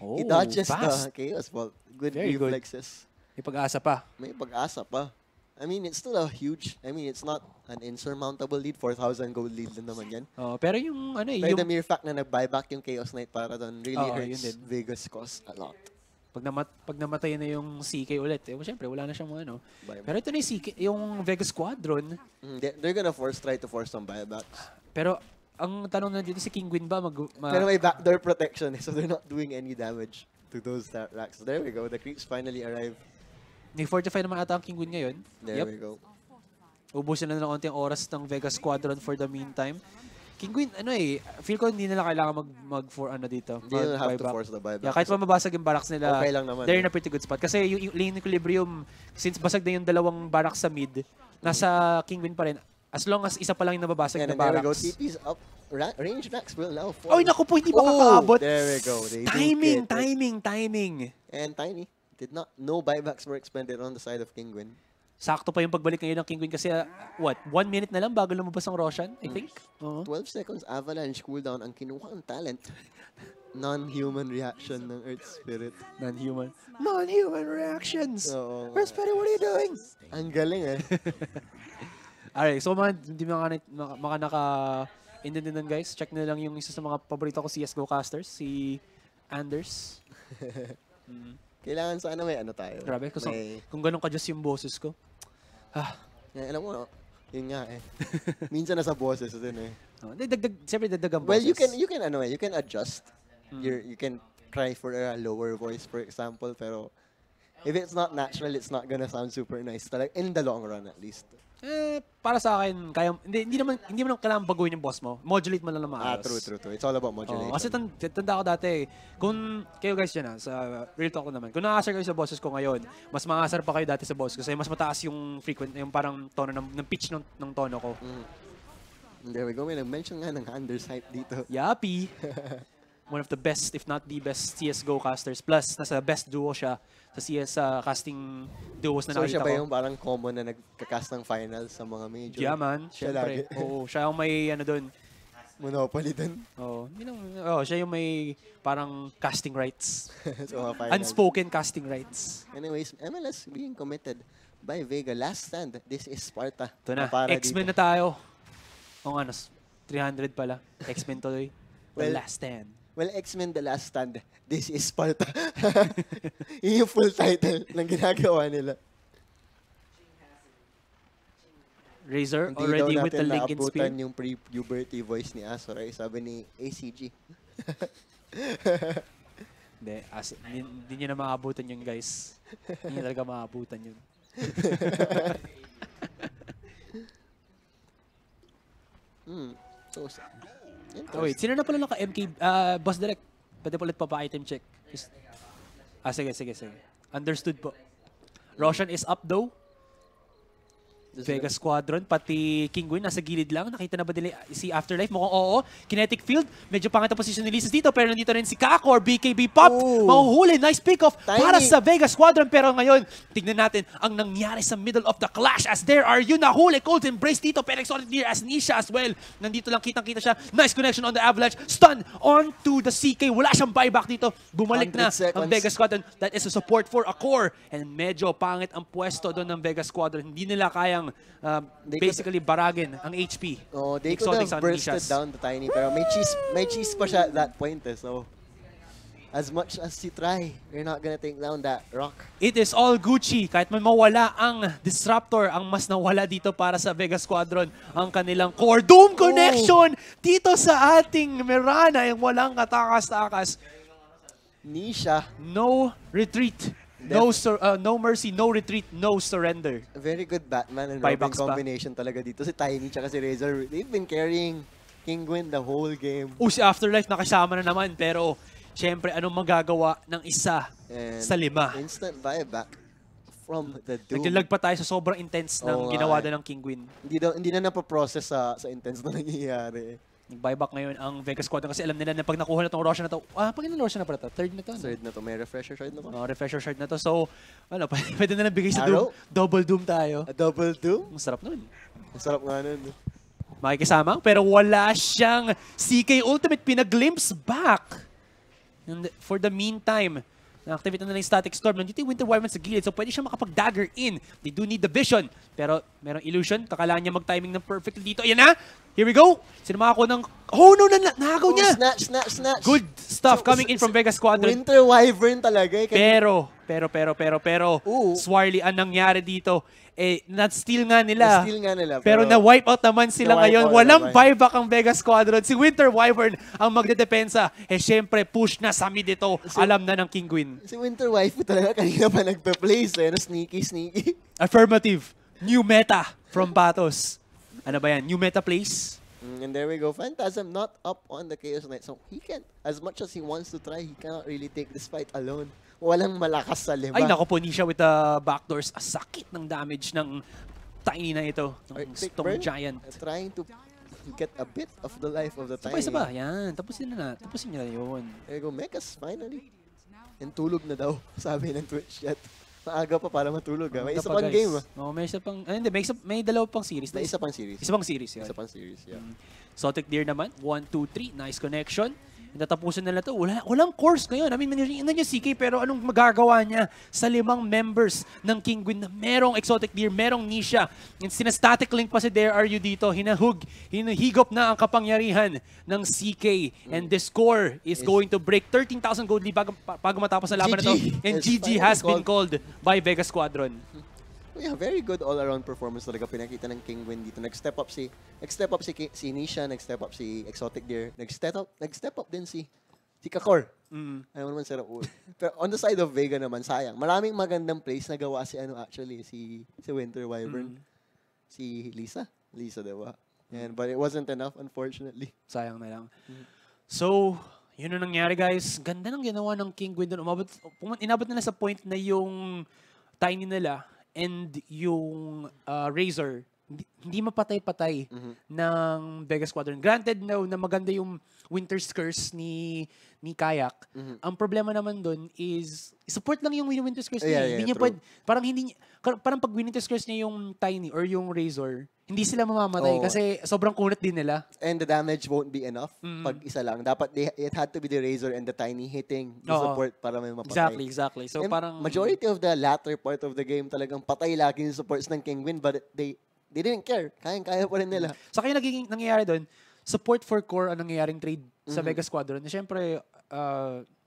Oh, he dodges fast. the Chaos Bolt. Good Very reflexes. May pag-asa pa. May pag-asa pa. I mean, it's still a huge, it's not an insurmountable lead. 4,000 gold lead din naman yan. Pero yung, Pero the mere fact na nag-buyback yung Chaos Knight para doon really hurts Vega's cause a lot. Pag namatay na yung CK ulit, syempre wala na siyang ano. Pero ito na yung CK, yung Vega Squadron. They're gonna try to force some buybacks. Pero ang tanong na dito, si Kinguin ba pero may backdoor protection, so they're not doing any damage to those racks. There we go, the creeps finally arrive. Ni-fortify naman ata ang Kinguin ngayon. There we go. Ubusin na ng konting oras ng Vega Squadron for the meantime. Kinguin, feel ko hindi nila kailangan dito. They don't have to force the buyback. Yeah, kahit pa mabasag yung barracks nila, okay lang naman, they're in a pretty good spot. Kasi yung lane equilibrium, since basag na yung dalawang barracks sa mid, nasa Kinguin pa rin. As long as isa pa lang yung nababasag na barracks. There we go, TP's up. Range max will now fall. Oy, naku po, hindi pa kakaabot. There we go. Timing. And Tiny no buybacks were expended on the side of Kinguin. Sakto pa yung pagbalik ngayon ng Kinguin kasi 1 minute na lang bago lumabas ang Roshan, I think. 12 seconds avalanche cooldown ang kinuha ang talent. Non-human reaction ng Earth Spirit. Non-human reactions. Earth Spirit, what are you doing? Ang galing Alright, so hindi mga naka-indendinan guys. Check na lang yung isa sa mga paborito ko CSGO casters, si Anders. Kailangan sana may tayo. Grabe, kung ganun ka-just yung boses ko. Alam mo, yun nga Minsan nasa boses din Siyempre dagdag ang well, boses. you can adjust. You can try for a lower voice, for example, pero if it's not natural, it's not gonna sound super nice. In the long run, at least. Para sa akin, hindi naman kailangan baguhin yung boss mo. Modulate mo lang na maayos. True. It's all about modulation. Kasi tanda ko dati, kung kayo guys dyan sa real talk ko naman, kung nakasar kayo sa bosses ko ngayon, mas makasar pa kayo dati sa bosses kasi mas mataas yung yung parang tono ng pitch ng tono ko. There we go. May nag-mention nga ng Anders hype dito. Yappy! One of the best, if not the best CSGO casters. Plus, nasa best duo siya sa CS casting duos na nakita ko. So siya ba yung parang common na nagkakast ng finals sa mga major? Yeah man, syempre. Oo, siya yung may doon. Monopoly doon? Siya yung may parang casting rights. So, unspoken casting rights. Anyways, MLS being committed by Vega. Last stand, this is Sparta. Ito na, X-Men na tayo. 300 pala. X-Men tuloy. The last stand. Well, X-Men The Last Stand, this is Sparta. Yun yung full title ng ginagawa nila. Razor already with the Lincoln Spear. Hindi yung pre-puberty voice ni Asoray, sabi ni ACG. Hindi nyo na maabutan yun, guys. Hindi nyo talaga maabutan yun. Wait, sino na pala naka-MK? Boss Direct, pwede pa ulit pa-item check. Sige. Understood po. Roshan is up though. Vega Squadron, pati Kinguin, nasa gilid lang. Nakita na ba nila si Afterlife? Mukhang oo. Kinetic Field, medyo pangit ang position ni Lises dito. Pero nandito rin si Kakor, BKB Pop. Mahuhuli, nice pick-off para sa Vega Squadron. Pero ngayon, tignan natin ang nangyari sa middle of the clash as there are you nahuli. Cold Embrace dito, pero extraordinary as Nisha as well. Nandito lang, kitang-kita siya. Nice connection on the Avalanche. Stun on to the CK. Wala siyang buyback dito. Bumalik na ang Vega Squadron. That is a support for a core. And medyo pangit ang pwesto doon ng Vega Squadron. Hindi nila kayang basically baragin ang HP. They could have bursted down the Tiny, pero may cheese pa siya at that point. So, as much as you try, you're not gonna take down that rock. It is all Gucci. Kahit may mawala ang Disruptor, ang mas nawala dito para sa Vega Squadron, ang kanilang core. Doom connection dito sa ating Mirana, yung walang katakas-takas. Nisha. No retreat. No mercy, no retreat, no surrender. A very good Batman and Robin Buybacks pa. combination talaga dito. Si Tiny tsaka si Razor, they've been carrying Kinguin the whole game. Si Afterlife nakasama na naman, pero syempre, anong magagawa ng isa And sa 5? instant buyback from the Doom. Naglalag pa tayo sa sobrang intense ng Oo nga ginawa eh. ng Kinguin. Hindi na napoprocess sa intense na nangyayari. Nag-buyback ngayon ang Vega Squadron kasi alam nila na pag nakuha na itong Roshan na to, pag ilang Roshan na pala to? Third na to? Third na to, may refresher shard na ba? Refresher shard na to. So, pwede na lang bigay sa Arrow? Doom. Double Doom tayo. A double Doom? Ang sarap nun. Ang sarap nga nun. Makikisama, pero wala siyang CK Ultimate. Pinag-glimpse back. And for the meantime, na-activate na yung Static Storm. Nandito yung Winter Wyvern sa gilid, so pwede siya makapag-dagger in. They do need the vision. Pero merong illusion. Kakalaan niya mag-timing ng perfectly dito. Ayan na! Here we go! Sino makako ng... Oh no! Nahagaw niya! Snatch! Good stuff coming in from Vega Squadron. Winter Wyvern talaga eh. Pero, Ooh. Swarly, ang nangyari dito, na-steal nga nila. Na-steal nga nila. Pero na-wipe out naman sila na-wipe ngayon. out Walang naman. buyback ang Vega Squadron. Si Winter Wyvern ang magdedepensa. Syempre, push na sa mid ito. Alam na ng Kinguin. Si Winter Waifu talaga kanina pa nagpe-place eh. Sneaky. Affirmative. New meta from Patos. Ano ba yan? New meta plays? And there we go. Phantasm not up on the Chaos Knight. So he can't, as much as he wants to try, he cannot really take this fight alone. Walang malakas sa 5. Ay, naku po, Nisha with the backdoors. Sakit ng damage ng Tiny na ito. Ng Quick Stone burn, Giant. trying to get a bit of the life of the Tiny. Isa pa. Yan. Tapusin nila yun. There you go. Mechas finally. And tulog na daw, sabi ng Twitch chat. Maaga pa para matulog. May isa pang game. May isa pang, hindi, may dalawa pang series. May isa pang series. Isa pang series, yan. Isa pang series, yeah. Exotic Deer naman, 1, 2, 3, nice connection. Natapusin nila to. Walang course ngayon. I mean, nandiyan yung CK, pero anong magagawa niya sa 5 members ng Kinguin na merong Exotic Deer, merong Nisha. And sinastatic link pa si Dare Are You dito. Hinahigop na ang kapangyarihan ng CK. And the score is going to break 13,000 gold lead bago matapos ang laban na to. And GG has been called by Vega Squadron. Yeah, very good all-around performance talaga pinakita ng Kinguin dito. Nag-step up si Nisha, nag-step up si Exotic Deer, nag-step up din si Kakor. Ayaw naman sarap ulo. Pero on the side of Vega naman, sayang. Maraming magandang plays na gawa si Winter Wyvern. Si Lisa, diba? But it wasn't enough, unfortunately. Sayang na lang. So, yun ang nangyari, guys. Ganda ng ginawa ng Kinguin doon. Inabot nila sa point na yung Tiny nila and yung Razor, hindi mapatay-patay ng Vega Squadron. Granted na maganda yung Winter's Curse ni Kayak. Ang problema naman doon is support lang yung Winter's Curse niya. Hindi niya parang pag Winter's Curse niya yung Tiny or yung Razor, hindi sila mamamatay kasi sobrang kunat din nila. And the damage won't be enough pag isa lang. Dapat it had to be the Razor and the Tiny hitting the support para may mapatay. Exactly. So and parang majority of the latter part of the game talagang patay lagi yung supports ng Kinguin, but they didn't care. Kaya pa rin nila. So kaya nangyayari doon, support for core ang nangyayaring trade sa Vega Squadron. Siyempre,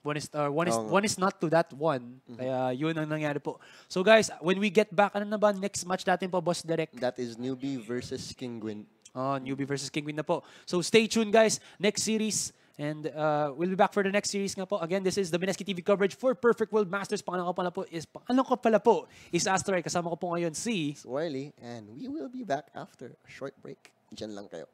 one is not to that one. Kaya yun ang nangyari po. So guys, when we get back, ano na ba next match natin po, Boss Derek? That is Newbie versus Kinguin. Newbie versus Kinguin na po. So stay tuned, guys. Next series. And we'll be back for the next series nga po. Again, this is the Mineski TV coverage for Perfect World Masters. Pangalan ko pala po is Astroy. Kasama ko po ngayon si Swirly, and we will be back after a short break. Diyan lang kayo.